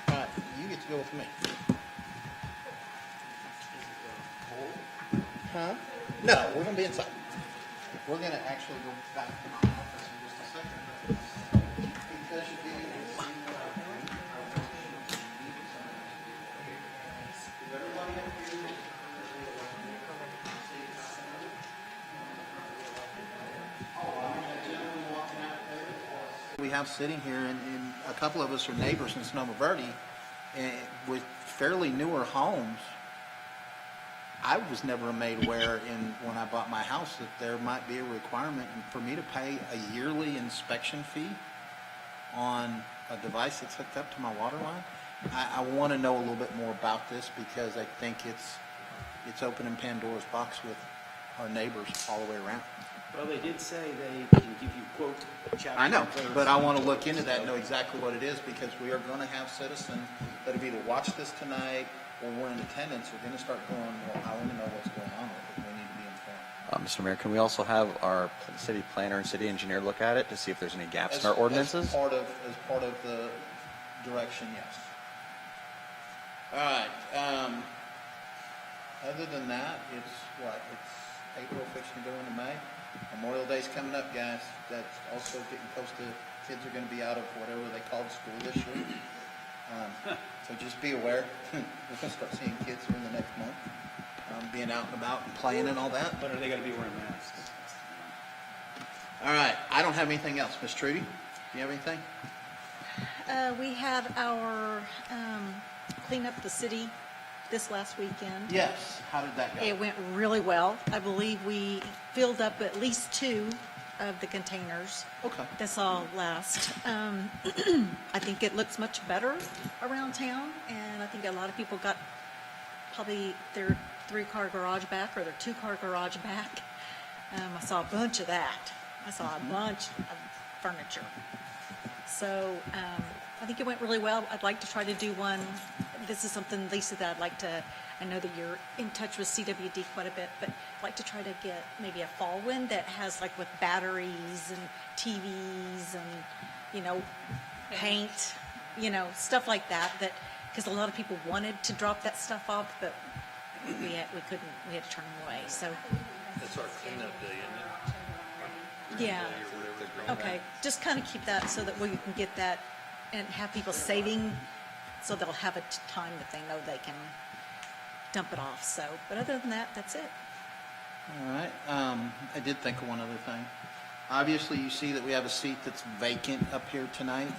All right, you get to go with me. Huh? No, we're going to be inside. We're going to actually go back to my office in just a second. Because you did. We have sitting here, and a couple of us are neighbors in Sonoma Verde, and with fairly newer homes. I was never made aware when I bought my house that there might be a requirement for me to pay a yearly inspection fee on a device that's hooked up to my water line. I want to know a little bit more about this because I think it's opening Pandora's box with our neighbors all the way around. Well, they did say they can give you quote chapter. I know, but I want to look into that and know exactly what it is because we are going to have citizens that have either watched this tonight or we're in attendance are going to start going, well, I want to know what's going on with it. We need to be informed. Mr. Mayor, can we also have our city planner and city engineer look at it to see if there's any gaps in our ordinances? As part of the direction, yes. All right. Other than that, it's April fixing to go into May. Memorial Day's coming up, guys. That's also getting close to, kids are going to be out of whatever they called school this year. So just be aware. We're going to start seeing kids here in the next month, being out and about and playing and all that. But are they going to be wearing masks? All right. I don't have anything else. Miss Trudy, do you have anything? We had our clean up the city this last weekend. Yes. How did that go? It went really well. I believe we filled up at least 2 of the containers. Okay. This all last. I think it looks much better around town, and I think a lot of people got probably their 3-car garage back or their 2-car garage back. I saw a bunch of that. I saw a bunch of furniture. So I think it went really well. I'd like to try to do one. This is something, Lisa, that I'd like to, I know that you're in touch with CWD quite a bit, but I'd like to try to get maybe a fall one that has like with batteries and TVs and, you know, paint, you know, stuff like that, because a lot of people wanted to drop that stuff off, but we couldn't, we had to turn them away, so. That's our cleanup day, isn't it? Yeah. Okay, just kind of keep that so that we can get that and have people saving, so they'll have a time that they know they can dump it off. So, but other than that, that's it. All right. I did think of one other thing. Obviously, you see that we have a seat that's vacant up here tonight.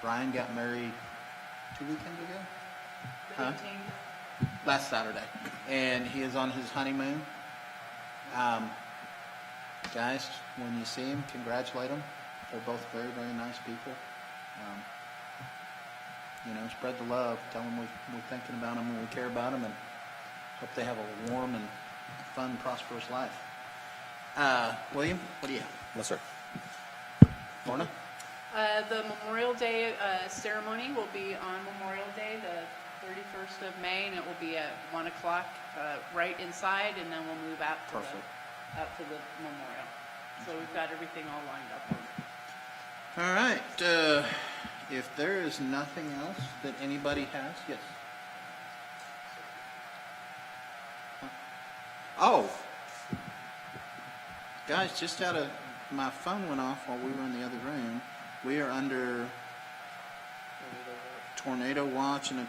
Brian got married 2 weekends ago? Huh? Last Saturday. And he is on his honeymoon. Guys, when you see him, congratulate them. They're both very, very nice people. You know, spread the love. Tell them we're thinking about them and we care about them, and hope they have a warm and fun, prosperous life. William, what do you have? Yes, sir. Lorna? The Memorial Day ceremony will be on Memorial Day, the 31st of May, and it will be at 1 o'clock right inside, and then we'll move out to the memorial. So we've got everything all lined up. All right. If there is nothing else that anybody has, yes. Oh. Guys, just my phone went off while we were in the other room. We are under tornado watch and a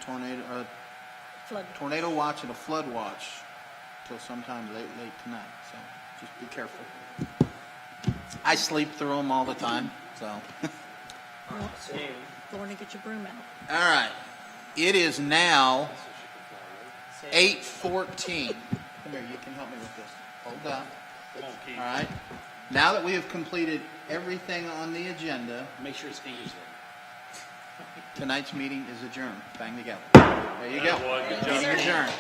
tornado watch and a flood watch till sometime late tonight. So just be careful. I sleep through them all the time, so. Lorna, get your broom out. All right. It is now 8:14. Come here, you can help me with this. Hold up. All right. Now that we have completed everything on the agenda, Make sure his fingers are. tonight's meeting is adjourned. Bang the gavel. There you go. Meeting adjourned.